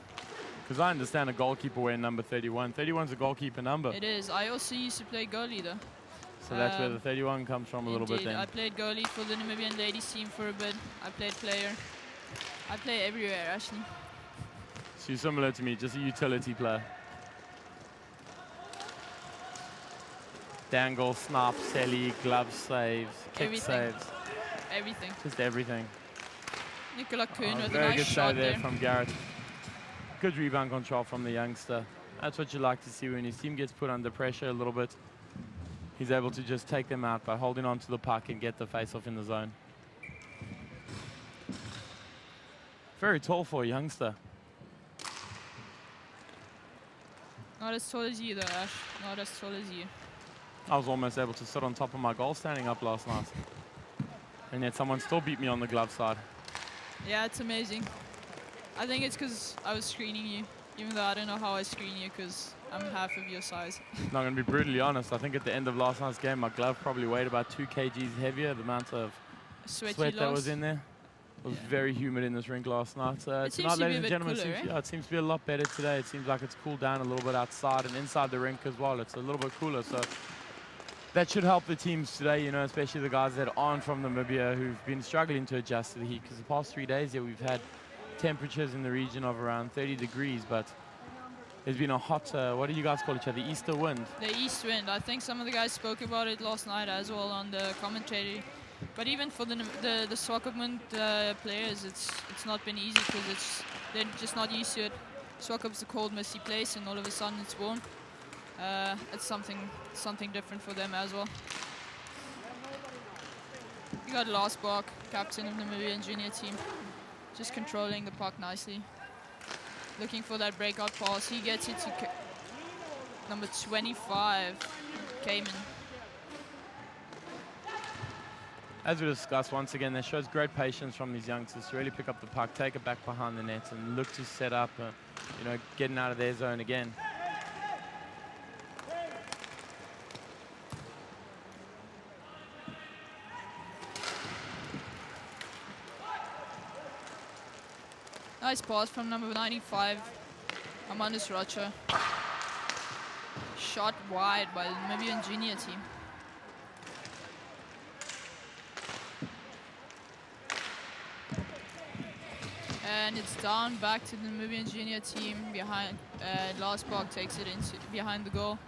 Because I understand a goalkeeper wearing number 31. 31's a goalkeeper number. It is. I also used to play goalie though. So that's where the 31 comes from a little bit then. I played goalie for the Namibian ladies team for a bit. I played player. I play everywhere actually. So you're similar to me, just a utility player. Dangle, snap, celly, glove saves, kick saves. Everything. Just everything. Nicola Kuhn with a very nice good shot save there there. from Garrett. Good rebound control from the youngster. That's what you like to see when his team gets put under pressure a little bit. He's able to just take them out by holding on to the puck and get the face-off in the zone. Very tall for a youngster. Not as tall as you though, Ash. Not as tall as you. I was almost able to sit on top of my goal standing up last night. And yet someone still beat me on the glove side. Yeah, it's amazing. I think it's because I was screening you, even though I don't know how I screen you because I'm half of your size. Not going to be brutally honest. I think at the end of last night's game, my glove probably weighed about 2 kgs heavier. The amount of sweat that was in there. It was very humid in this rink last night. Tonight, ladies and gentlemen, cooler, yeah, it seems to be a lot better today. It seems like it's cooled down a little bit outside and inside the rink as well. It's a little bit cooler, so that should help the teams today, you know, especially the guys that aren't from Namibia who've been struggling to adjust to the heat, because the past 3 days here we've had temperatures in the region of around 30 degrees, but there's been a hot, what do you guys call each other, the Easter wind? The east wind. I think some of the guys spoke about it last night as well on the commentary. But even for the Swakopmund players, it's not been easy because they're just not used to it. Swakop's a cold, messy place, and all of a sudden it's warm. It's something different for them as well. You got Lars Bach, captain of the Namibian junior team, just controlling the puck nicely. Looking for that breakout pass. He gets it to number 25, Cayman. As we discussed, once again, that shows great patience from these youngsters to really pick up the puck, take it back behind the net, and look to set up, you know, getting out of their zone again. Nice pass from number 95, Amandus Rocha. Shot wide by the Namibian junior team. And it's down back to the Namibian junior team behind. Lars Bach takes it into behind the goal.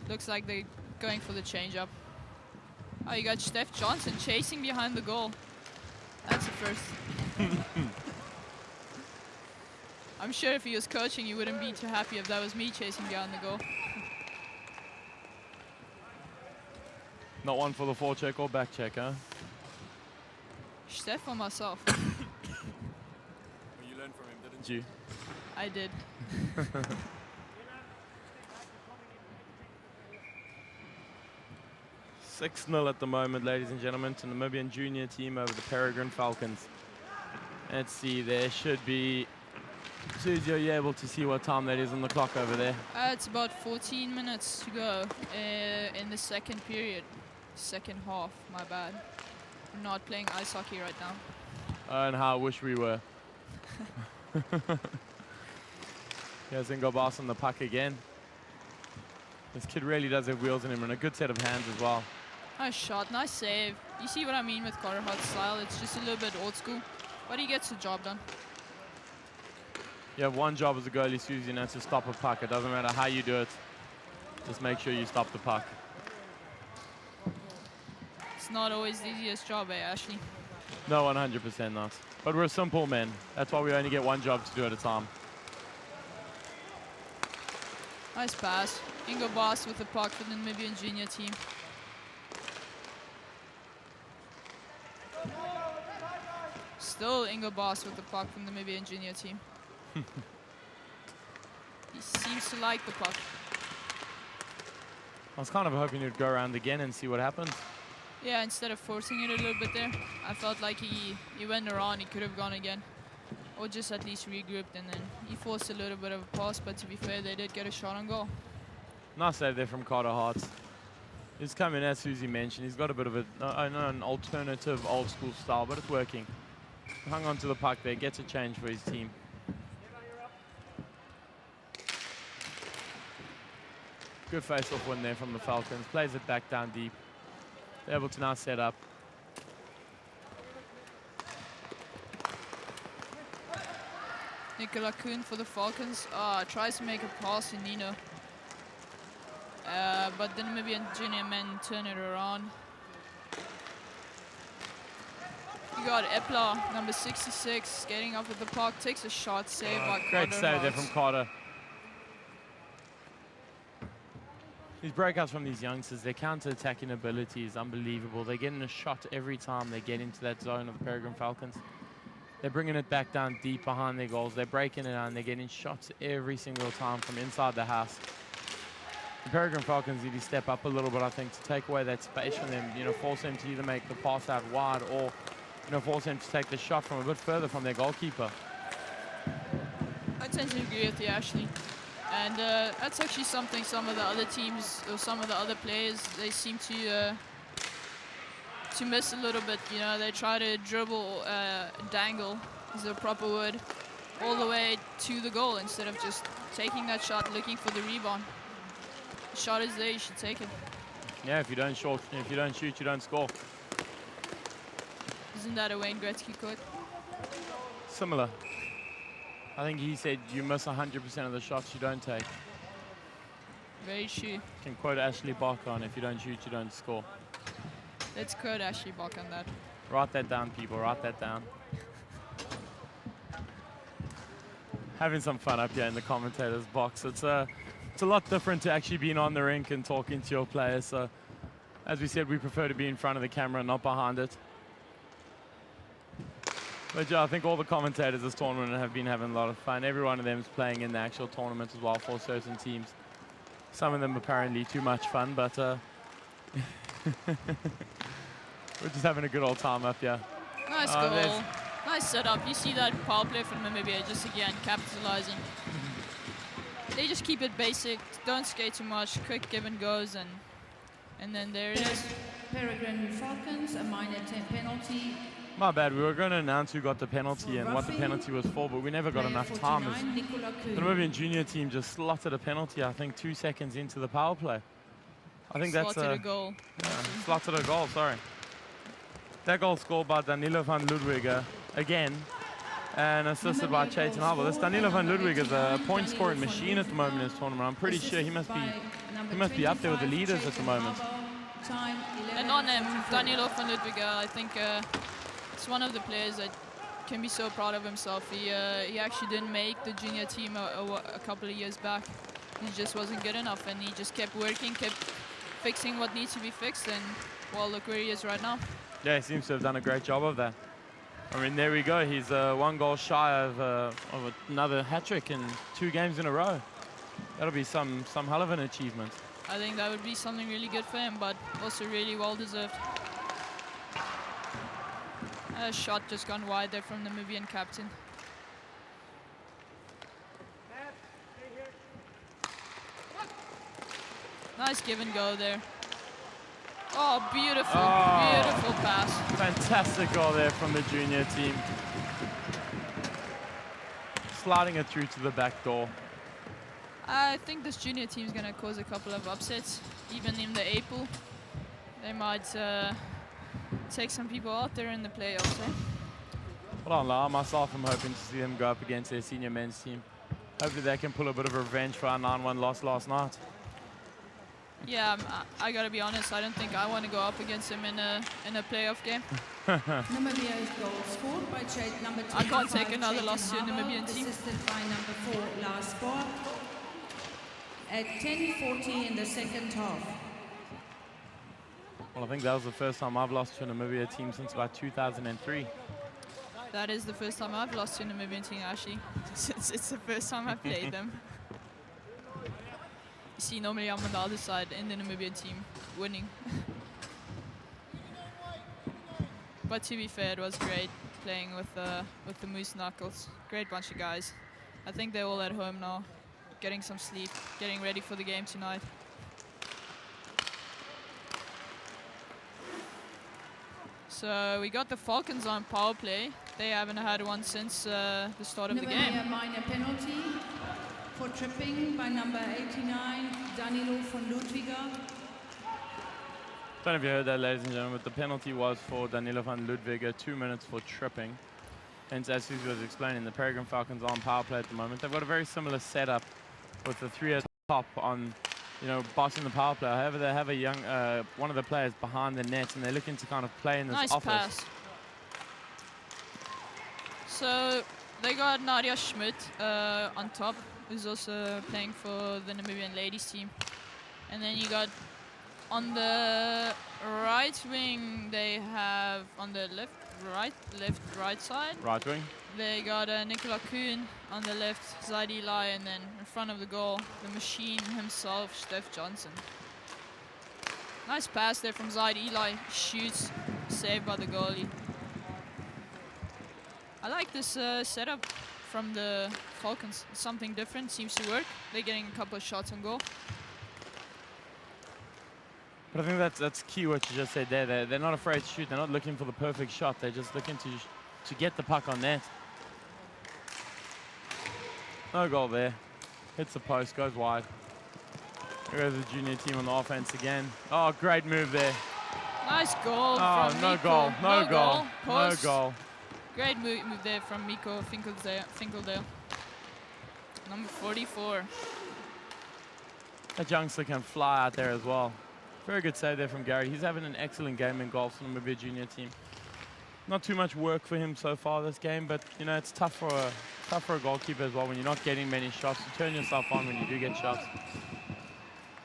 Looks like they're going for the change-up. Oh, you got Steph Johnson chasing behind the goal. That's a first. I'm sure if he was coaching, he wouldn't be too happy if that was me chasing behind the goal. Not one for the forecheck or back check, huh? Steph or myself? Well, you learned from him, didn't you? I did. 6-0 at the moment, ladies and gentlemen, to Namibian junior team over the Peregrine Falcons. Let's see, there should be... Susie, are you able to see what time that is on the clock over there? It's about 14 minutes to go in the second period. Second half, my bad. We're not playing ice hockey right now. And how I wish we were. Here's Ingobas on the puck again. This kid really does have wheels in him and a good set of hands as well. Nice shot, nice save. You see what I mean with Carter Hart's style? It's just a little bit old school, but he gets the job done. You have one job as a goalie, Susie, and that's to stop a puck. It doesn't matter how you do it. Just make sure you stop the puck. It's not always the easiest job, Ashley? No, 100% not. But we're simple men. That's why we only get one job to do at a time. Nice pass. Ingo Boss with the puck for the Namibian junior team. Still Ingo Boss with the puck from the Namibian junior team. He seems to like the puck. I was kind of hoping he'd go around again and see what happens. Yeah, instead of forcing it a little bit there, I felt like he went around, he could have gone again. Or just at least regrouped, and then he forced a little bit of a pass, but to be fair, they did get a shot on goal. Nice save there from Carter Hart. He's coming, as Susie mentioned, he's got a bit of an alternative old school style, but it's working. Hung on to the puck there, gets a change for his team. Good face-off win there from the Falcons. Plays it back down deep. They're able to now set up. Nicola Kuhn for the Falcons tries to make a pass to Nino. But the Namibian junior men turn it around. You got Epla, number 66, skating up with the puck, takes a shot, save by Carter. Great save there from Carter. These breakouts from these youngsters, their counter-attacking ability is unbelievable. They're getting a shot every time they get into that zone of the Peregrine Falcons. They're bringing it back down deep behind their goals. They're breaking it down. They're getting shots every single time from inside the house. The Peregrine Falcons need to step up a little bit, I think, to take away that space from them. You know, force them to either make the pass out wide or, you know, force them to take the shot from a bit further from their goalkeeper. I tend to agree with you, Ashley. And that's actually something some of the other teams or some of the other players, they seem to miss a little bit. You know, they try to dribble, dangle is the proper word, all the way to the goal instead of just taking that shot, looking for the rebound. The shot is there, you should take it. Yeah, if you don't shoot, you don't score. Isn't that a Wayne Gretzky quote? Similar. I think he said you miss 100% of the shots you don't take. Very true. You can quote Ashley Barker on, if you don't shoot, you don't score. Let's quote Ashley Barker on that. Write that down, people, write that down. Having some fun up here in the commentator's box. It's a lot different to actually being on the rink and talking to your players. So, as we said, we prefer to be in front of the camera, not behind it. But yeah, I think all the commentators this tournament have been having a lot of fun. Every one of them is playing in the actual tournament as well for certain teams. Some of them apparently too much fun, but we're just having a good old time up here. Nice goal. Nice setup. You see that power play from Namibia just again capitalizing. They just keep it basic, don't skate too much, quick give and goes, and then there it is. Peregrine Falcons, a minor 10 penalty. My bad, we were going to announce who got the penalty and what the penalty was for, but we never got enough time. The Namibian junior team just slotted a penalty, I think, 2 seconds into the power play. I think that's a goal. Yeah, slotted a goal, sorry. That goal scored by Danilo van Ludwiger again, and assisted by Chayton Harbour. This Danilo van Ludwiger is a point-scoring machine at the moment in this tournament. I'm pretty sure he must be up there with the leaders at the moment. Time 11. And on him, Danilo van Ludwiga, I think it's one of the players that can be so proud of himself. He actually didn't make the junior team a couple of years back. He just wasn't good enough, and he just kept working, kept fixing what needs to be fixed, and well, look where he is right now. Yeah, he seems to have done a great job of that. I mean, there we go. He's 1 goal shy of another hat-trick in 2 games in a row. That'll be some hell of an achievement. I think that would be something really good for him, but also really well-deserved. A shot just gone wide there from the Namibian captain. Nice give and go there. Oh, beautiful, beautiful pass. Fantastic goal there from the junior team. Sliding it through to the back door. I think this junior team is going to cause a couple of upsets, even in the A pool. They might take some people out there in the playoffs. Eh? Well, I'll lie, myself, I'm hoping to see them go up against their senior men's team. Hopefully they can pull a bit of revenge for our 9-1 loss last night. Yeah, I gotta be honest, I don't think I want to go up against him in a playoff game. Namibia's goal scored by number 25. I can't take another loss to a Namibian team. Assisted by number 4, Lars Borg. At 10:40 in the second half. Well, I think that was the first time I've lost to a Namibia team since about 2003. That is the first time I've lost to a Namibian team, actually. Since it's the first time I've played them. You see, normally I'm on the other side in the Namibian team, winning. But to be fair, it was great playing with the Moose Knuckles. Great bunch of guys. I think they're all at home now, getting some sleep, getting ready for the game tonight. So we got the Falcons on power play. They haven't had one since the start of the game. A minor penalty for tripping by number 89, Danilo van Ludwiga. Don't know if you heard that, ladies and gentlemen, but the penalty was for Danilo van Ludwiga, 2 minutes for tripping. And as Susie was explaining, the Peregrine Falcons are on power play at the moment. They've got a very similar setup with the 3 at the top on, you know, bossing the power play. However, they have a young, one of the players behind the net, and they're looking to kind of play in this nice office. Pass. So they got Nadia Schmidt on top, who's also playing for the Namibian ladies team. And then you got on the right wing, they have on the right side. Right wing. They got Nicola Kuhn on the left, Zaid Eli, and then in front of the goal, the machine himself, Steph Johnson. Nice pass there from Zaid Eli, shoots, saved by the goalie. I like this setup from the Falcons. It's something different, seems to work. They're getting a couple of shots on goal. But I think that's key what you just said there. They're not afraid to shoot. They're not looking for the perfect shot. They're just looking to get the puck on net. No goal there. Hits the post, goes wide. Here goes the junior team on the offense again. Oh, great move there. Nice goal oh, from no Miko. goal, no goal, no Post. goal. Great move there from Miko Finkeldale. Number 44. That youngster can fly out there as well. Very good save there from Gary. He's having an excellent game in golf for the Namibia junior team. Not too much work for him so far this game, but you know it's tough for a goalkeeper as well when you're not getting many shots. You turn yourself on when you do get shots.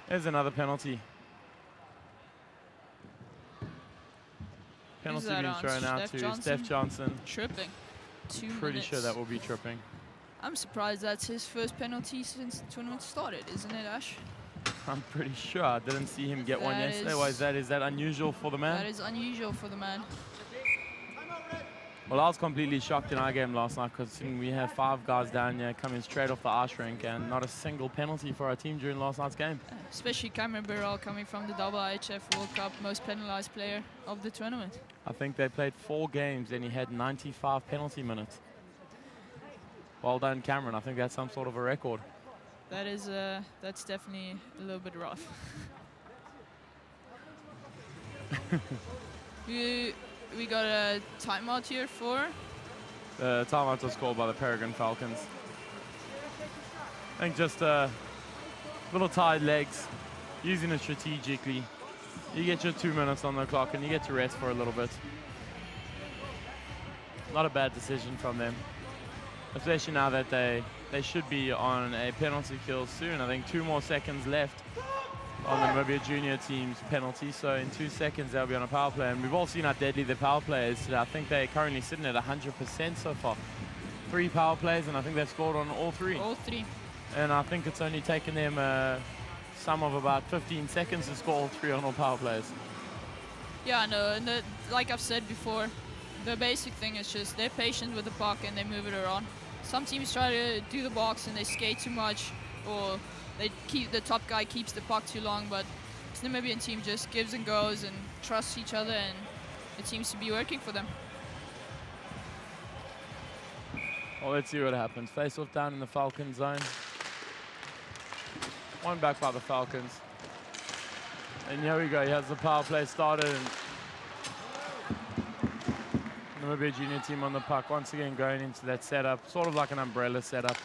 There's another penalty. Penalty being thrown out to Steph Johnson. Tripping. 2 minutes. Pretty sure that will be tripping. I'm surprised that's his first penalty since the tournament started, isn't it, Ash? I'm pretty sure. I didn't see him get one yesterday. Why is that unusual for the man? That is unusual for the man. Well, I was completely shocked in our game last night because we have 5 guys down here coming straight off the ice rink and not a single penalty for our team during last night's game. Especially Cameron Burrell coming from the IHF World Cup, most penalized player of the tournament. I think they played 4 games and he had 95 penalty minutes. Well done, Cameron. I think that's some sort of a record. That is, that's definitely a little bit rough. We got a timeout here for? The timeout was called by the Peregrine Falcons. I think just little tied legs, using it strategically. You get your 2 minutes on the clock and you get to rest for a little bit. Not a bad decision from them, especially now that they should be on a penalty kill soon. I think 2 more seconds left on the Namibia junior team's penalty, so in 2 seconds they'll be on a power play. And we've all seen how deadly the power play is. I think they're currently sitting at 100% so far. 3 power plays, and I think they've scored on all 3. All 3. And I think it's only taken them some of about 15 seconds to score all 3 on all power plays. Yeah, no, and like I've said before, the basic thing is just they're patient with the puck and they move it around. Some teams try to do the box and they skate too much, or the top guy keeps the puck too long, but the Namibian team just gives and goes and trusts each other, and it seems to be working for them. Well, let's see what happens. Face off down in the Falcon zone. 1 back by the Falcons. And here we go, he has the power play started. And Namibia junior team on the puck, once again going into that setup, sort of like an umbrella setup.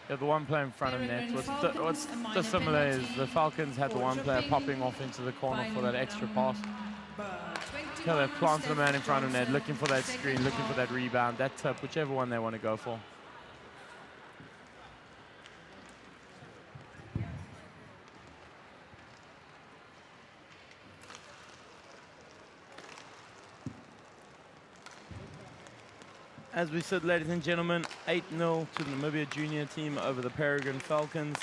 You have the 1 player in front of net. What's dissimilar is the Falcons had the 1 player popping off into the corner for that extra pass. Here they've planted a man in front of net, looking for that screen, looking for that rebound, that tip, whichever one they want to go for. As we said, ladies and gentlemen, 8-0 to the Namibia junior team over the Peregrine Falcons.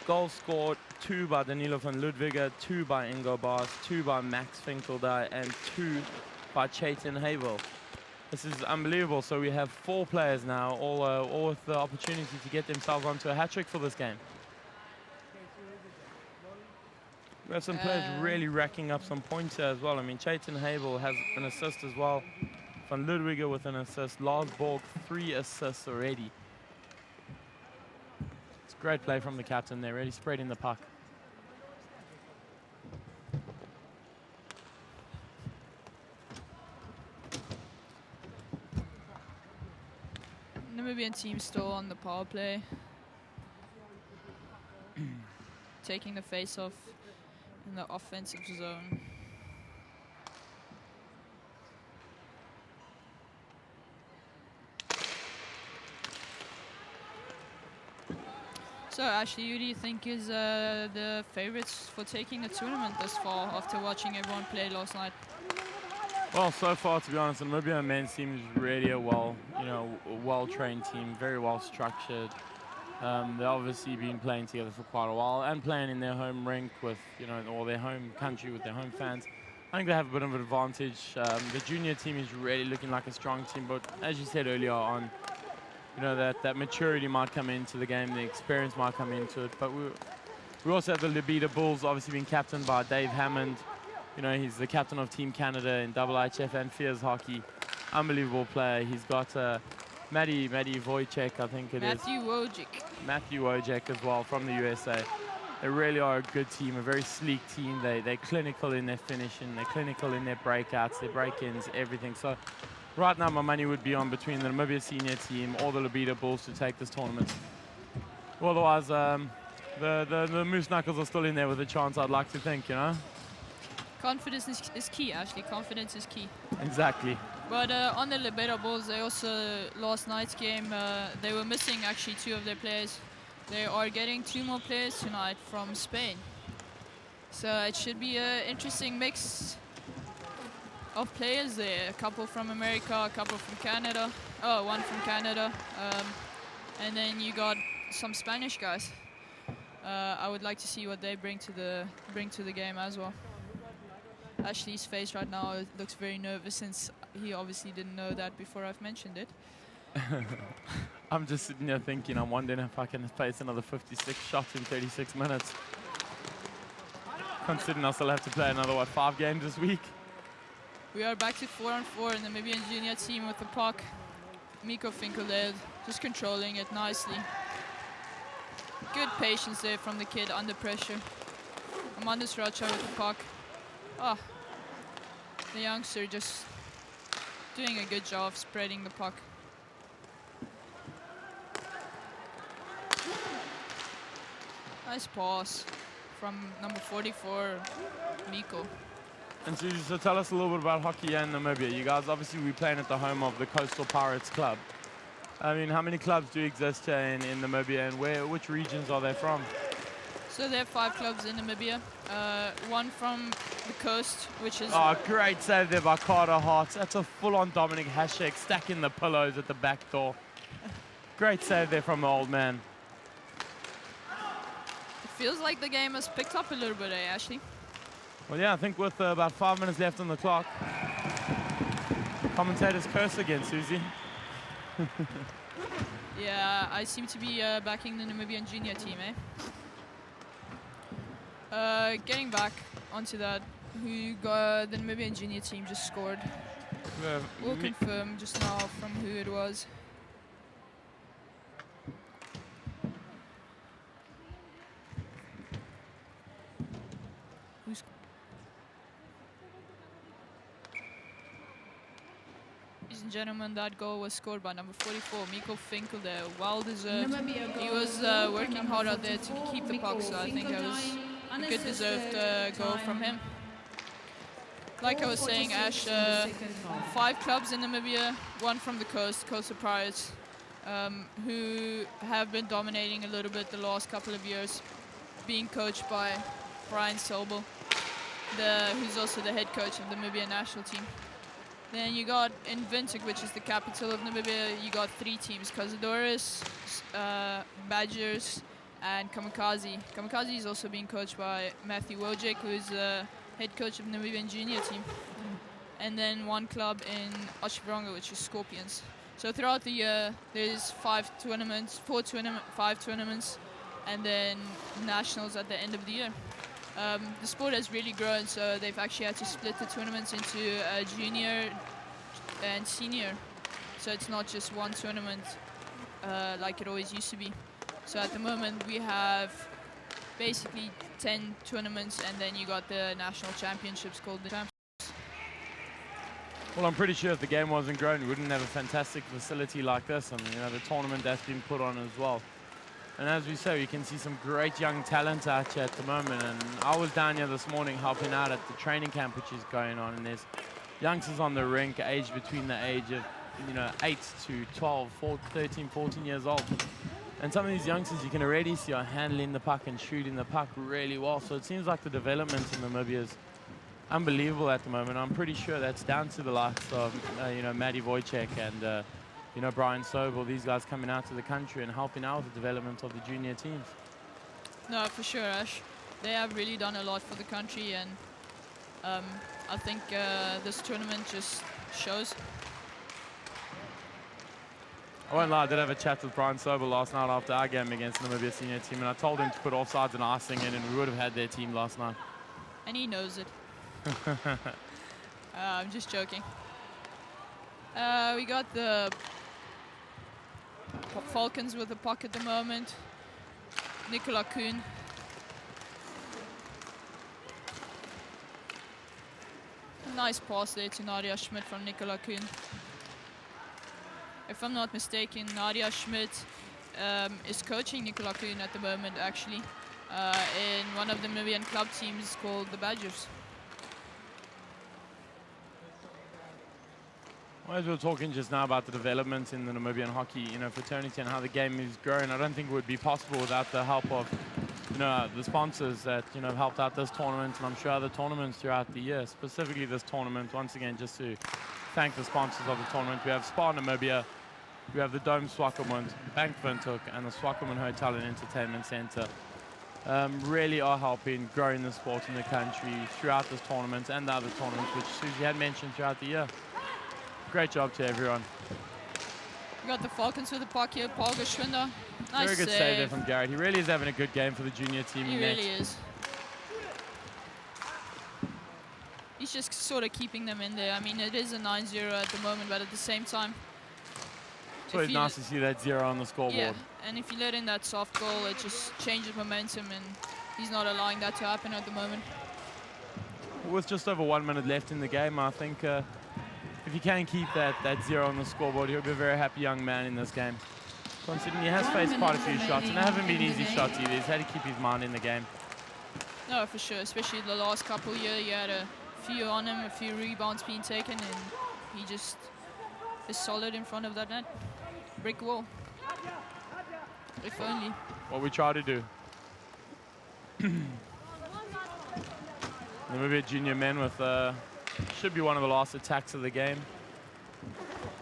Goals scored, 2 by Danilo van Ludwiga, 2 by Ingo Baas, 2 by Max Finkeldij, and 2 by Chaitin Havel. This is unbelievable. So we have 4 players now, all with the opportunity to get themselves onto a hat-trick for this game. We have some players really racking up some points here as well. I mean, Chaitin Havel has an assist as well. Van Ludwiga with an assist. Lars Borg, 3 assists already. It's great play from the captain there, really spreading the puck. Namibian team still on the power play. Taking the face-off in the offensive zone. So Ashley, who do you think is the favorites for taking the tournament this far after watching everyone play last night? Well, so far, to be honest, the Namibia men's team is really a well-trained team, very well structured. They've obviously been playing together for quite a while and playing in their home rink with, or their home country with their home fans. I think they have a bit of an advantage. The junior team is really looking like a strong team, but as you said earlier on, that maturity might come into the game, the experience might come into it. But we also have the Libido Bulls, obviously being captained by Dave Hammond. He's the captain of Team Canada in IIHF and Fears Hockey. Unbelievable player. He's got Matty Wojcik, I think it is. Matthew Wojcik as well from the USA. They really are a good team, a very sleek team. They're clinical in their finishing, they're clinical in their breakouts, their break-ins, everything. So right now my money would be on between the Namibia senior team or the Libido Bulls to take this tournament. Otherwise, the Moose Knuckles are still in there with a chance, I'd like to think, Confidence is key, Ashley. Confidence is key. Exactly. But on the Libido Bulls, they also, last night's game, they were missing actually 2 of their players. They are getting 2 more players tonight from Spain. So it should be an interesting mix of players there. A couple from America, a couple from Canada. Oh, 1 from Canada. And then you got some Spanish guys. I would like to see what they bring to the game as well. Ashley's face right now looks very nervous since he obviously didn't know that before I've mentioned it. I'm just sitting there thinking, I'm wondering if I can face another 56 shots in 36 minutes. Considering I still have to play another, 5 games this week? We are back to 4-on-4 in the Namibian junior team with the puck. Mikko Finkeldij just controlling it nicely. Good patience there from the kid under pressure. Amanda Sracha with the puck. Oh, the youngster just doing a good job spreading the puck. Nice pass from number 44, Miko. And Susie, so tell us a little bit about hockey here in Namibia. You guys, obviously, we're playing at the home of the Coastal Pirates Club. I mean, how many clubs do exist here in Namibia, and which regions are they from? So there are 5 clubs in Namibia. One from the coast, which is... Oh, great save there by Carter Hart. That's a full-on Dominic Hasek stacking the pillows at the back door. Great save there from the old man. It feels like the game has picked up a little bit, Ashley? Well, yeah, I think with about 5 minutes left on the clock, commentators curse again, Susie. Yeah, I seem to be backing the Namibian junior team, Getting back onto that, the Namibian junior team just scored. We'll confirm just now from who it was. Ladies and gentlemen, that goal was scored by number 44, Miko Finkel there. Well deserved. He was working hard out there to keep the puck, so I think that was a good deserved goal from him. Like I was saying, Ash, 5 clubs in Namibia, 1 from the Coastal Pirates, who have been dominating a little bit the last couple of years, being coached by Brian Sobel, who's also the head coach of the Namibian national team. Then you got in Windhoek, which is the capital of Namibia, you got 3 teams, Cazadores, Badgers, and Kamikaze. Kamikaze is also being coached by Matthew Wojcik, who is the head coach of the Namibian junior team. And then 1 club in Ashvaronga, which is Scorpions. So throughout the year, there's 5 tournaments, 5 tournaments, and then nationals at the end of the year. The sport has really grown, so they've actually had to split the tournaments into junior and senior. So it's not just 1 tournament like it always used to be. So at the moment we have basically 10 tournaments, and then you got the national championships called the Champs. Well, I'm pretty sure if the game wasn't grown, we wouldn't have a fantastic facility like this, and the tournament that's been put on as well. And as we say, you can see some great young talent out here at the moment. And I was down here this morning helping out at the training camp which is going on, and there's youngsters on the rink aged between the age of 8 to 12, 13, 14 years old. And some of these youngsters you can already see are handling the puck and shooting the puck really well. So it seems like the development in Namibia is unbelievable at the moment. I'm pretty sure that's down to the likes of Matty Wojcik and Brian Sobel, these guys coming out to the country and helping out with the development of the junior teams. No, for sure, Ash. They have really done a lot for the country, and I think this tournament just shows. I won't lie, I did have a chat with Brian Sobel last night after our game against the Namibia senior team, and I told him to put offsides and icing in, and we would have had their team last night. And he knows it. I'm just joking. We got the Falcons with the puck at the moment. Nicola Kuhn. A nice pass there to Nadia Schmidt from Nicola Kuhn. If I'm not mistaken, Nadia Schmidt is coaching Nicola Kuhn at the moment, actually, in one of the Namibian club teams called the Badgers. Well, as we were talking just now about the developments in the Namibian hockey, fraternity and how the game is growing, I don't think it would be possible without the help of, the sponsors that, have helped out this tournament, and I'm sure other tournaments throughout the year, specifically this tournament. Once again, just to thank the sponsors of the tournament. We have Spa Namibia, we have the Dome Swakopmund, Bank Windhoek, and the Swakopmund Hotel and Entertainment Center. Really are helping growing the sport in the country throughout this tournament and the other tournaments, which Susie had mentioned throughout the year. Great job to everyone. We got the Falcons with the puck here, Paul Geschwinder. Nice Very good save there from Garrett. He really is having a good game for the junior team. He really is. He's just sort of keeping them in there. I mean, it is a 9-0 at the moment, but at the same time, it's always nice to see that 0 on the scoreboard. Yeah, and if you let in that soft goal, it just changes momentum, and he's not allowing that to happen at the moment. With just over 1 minute left in the game, I think if he can keep that 0 on the scoreboard, he'll be a very happy young man in this game. Considering he has faced quite a few shots, and they haven't been easy shots either. He's had to keep his mind in the game. No, for sure. Especially the last couple years, he had a few on him, a few rebounds being taken, and he just is solid in front of that net. Brick wall. If only. What we try to do. Namibia junior men with should be one of the last attacks of the game.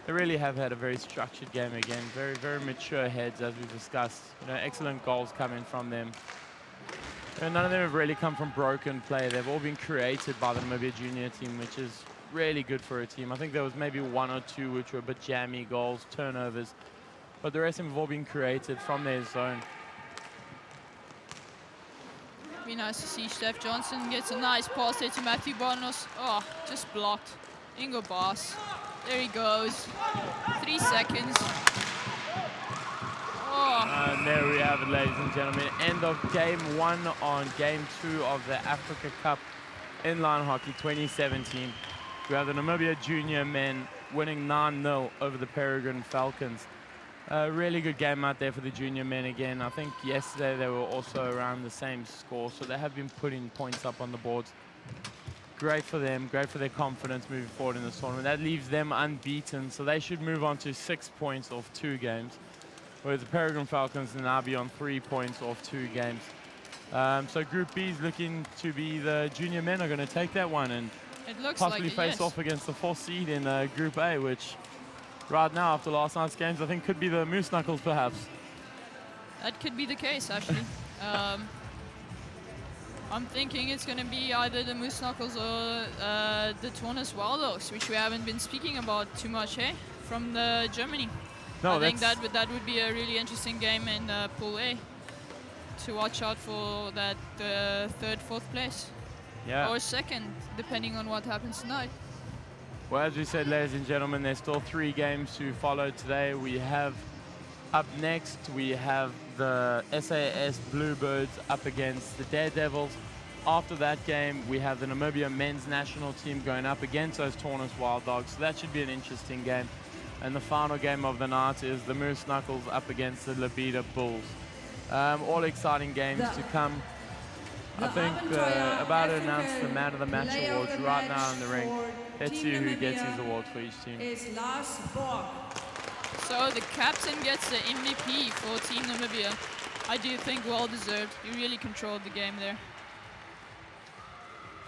They really have had a very structured game again. Very, very mature heads, as we've discussed. You know, excellent goals coming from them. And none of them have really come from broken play. They've all been created by the Namibia junior team, which is really good for a team. I think there was maybe one or two which were a bit jammy goals, turnovers, but the rest of them have all been created from their zone. Be nice to see Steph Johnson gets a nice pass there to Matthew Barnos. Oh, just blocked. Ingo Baas. There he goes. 3 seconds. Oh. And there we have it, ladies and gentlemen. End of game 1 on game 2 of the Africa Cup Inline Hockey 2017. We have the Namibia junior men winning 9-0 over the Peregrine Falcons. A really good game out there for the junior men again. I think yesterday they were also around the same score, so they have been putting points up on the boards. Great for them, great for their confidence moving forward in this tournament. That leaves them unbeaten, so they should move on to 6 points off 2 games, whereas the Peregrine Falcons are now be on 3 points off 2 games. So Group B is looking to be the junior men are going to take that one and It looks possibly like it, face yes. off against the 4th seed in Group A, which right now, after last night's games, I think could be the Moose Knuckles, perhaps. That could be the case, actually. I'm thinking it's going to be either the Moose Knuckles or the Tornes Waldos, which we haven't been speaking about too much, eh? From Germany. No, I think that would be a really interesting game in Pool A to watch out for that 3rd, 4th place. Yeah. Or 2nd, depending on what happens tonight. Well, as we said, ladies and gentlemen, there's still 3 games to follow today. We have up next, we have the SAS Bluebirds up against the Daredevils. After that game, we have the Namibia men's national team going up against those Tornes Wild Dogs. So that should be an interesting game. And the final game of the night is the Moose Knuckles up against the Labida Bulls. All exciting games to come. I think about to announce the Man of the Match awards right now in the ring. Let's see who gets these awards for each team. So the captain gets the MVP for Team Namibia. I do think well deserved. He really controlled the game there.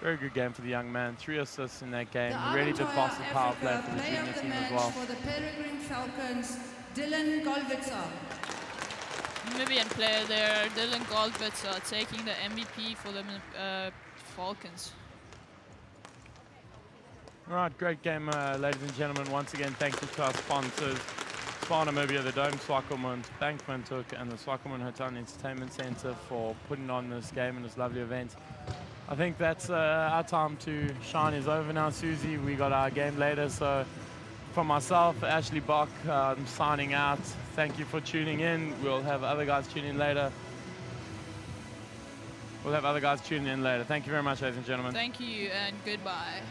Very good game for the young man. 3 assists in that game. He really did boss the power play for the junior team as well. For the Peregrine Falcons, Dylan Golvitzer. Namibian player there, Dylan Goldwitzer, taking the MVP for the Falcons. All right, great game, ladies and gentlemen. Once again, thank you to our sponsors, Spar Namibia, the Dome Swakopmund, Bankman Took, and the Swakopmund Hotel and Entertainment Center for putting on this game and this lovely event. I think that's our time to shine is over now, Susie. We got our game later, so from myself, Ashley Bach, I'm signing out. Thank you for tuning in. We'll have other guys tune in later. Thank you very much, ladies and gentlemen. Thank you and goodbye.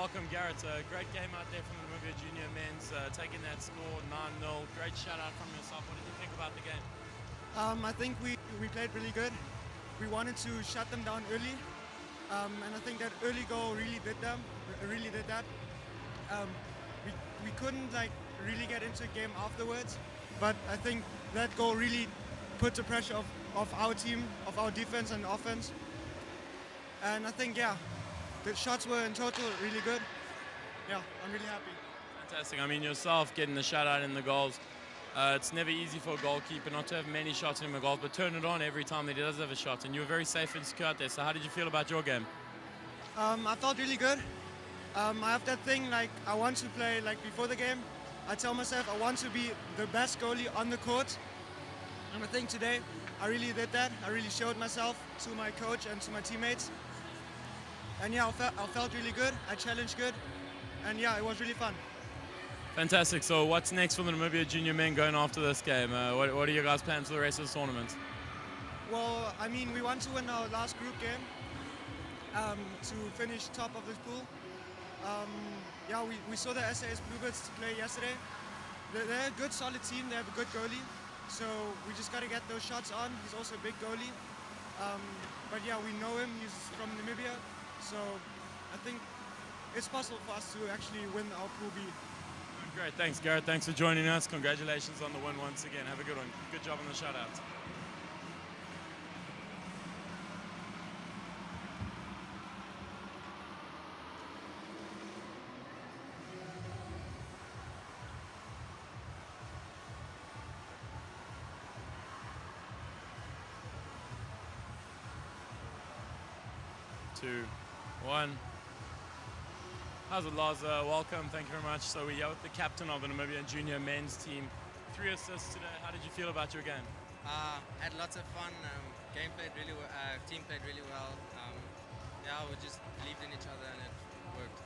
welcome Garrett. Great game out there from the Namibia Junior Men's, taking that score 9-0. Great shout out from yourself. What did you think about the game? I think we played really good. We wanted to shut them down early, and I think that early goal really did that. We couldn't really get into a game afterwards, but I think that goal really put the pressure of our team, of our defense and offense. And I think, yeah, the shots were in total really good. Yeah, I'm really happy. Fantastic. I mean, yourself getting the shutout in the goals. It's never easy for a goalkeeper not to have many shots in the goals, but turn it on every time that he does have a shot. And you were very safe and secure out there. So how did you feel about your game? I felt really good. I have that thing, I want to play before the game. I tell myself I want to be the best goalie on the court. And I think today I really did that. I really showed myself to my coach and to my teammates. And yeah, I felt really good. I challenged good. And yeah, it was really fun. Fantastic. So what's next for the Namibia Junior Men going after this game? What are your guys' plans for the rest of the tournament? Well, I mean, we want to win our last group game to finish top of this pool. Yeah, we saw the SAS Bluebirds play yesterday. They're a good, solid team. They have a good goalie. So we just got to get those shots on. He's also a big goalie. But yeah, we know him. He's from Namibia. So I think it's possible for us to actually win our Pool B. Great. Thanks, Garrett. Thanks for joining us. Congratulations on the win once again. Have a good one. Good job on the shutout. Two, one. How's it, Lars? Welcome. Thank you very much. So we're here with the captain of the Namibian Junior Men's team. 3 assists today. How did you feel about your game? Had lots of fun. Game played really well. Team played really well. Yeah, we just believed in each other and it worked.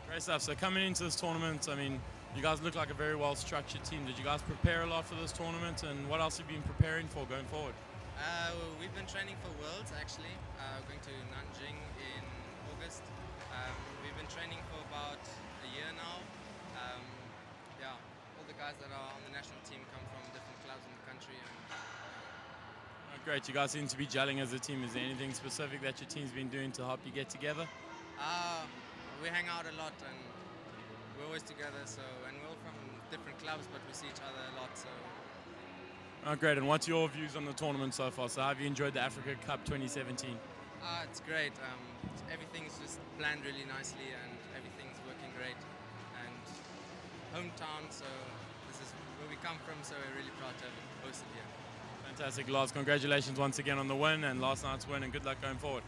Great stuff. So coming into this tournament, I mean, you guys look like a very well-structured team. Did you guys prepare a lot for this tournament, and what else have you been preparing for going forward? We've been training for Worlds actually. We're going to Nanjing in August. We've been training for about a year now. Yeah, all the guys that are on the national team come from different clubs in the country. And, Great, you guys seem to be gelling as a team. Is there anything specific that your team's been doing to help you get together? we hang out a lot and we're always together. So, and we're all from different clubs, but we see each other a lot. So. Great, and what's your views on the tournament so far? So how have you enjoyed the Africa Cup 2017? It's great. Everything's just planned really nicely and everything's working great. And hometown, so this is where we come from, so we're really proud to have hosted here. Fantastic, Lars. Congratulations once again on the win and last night's win, and good luck going forward.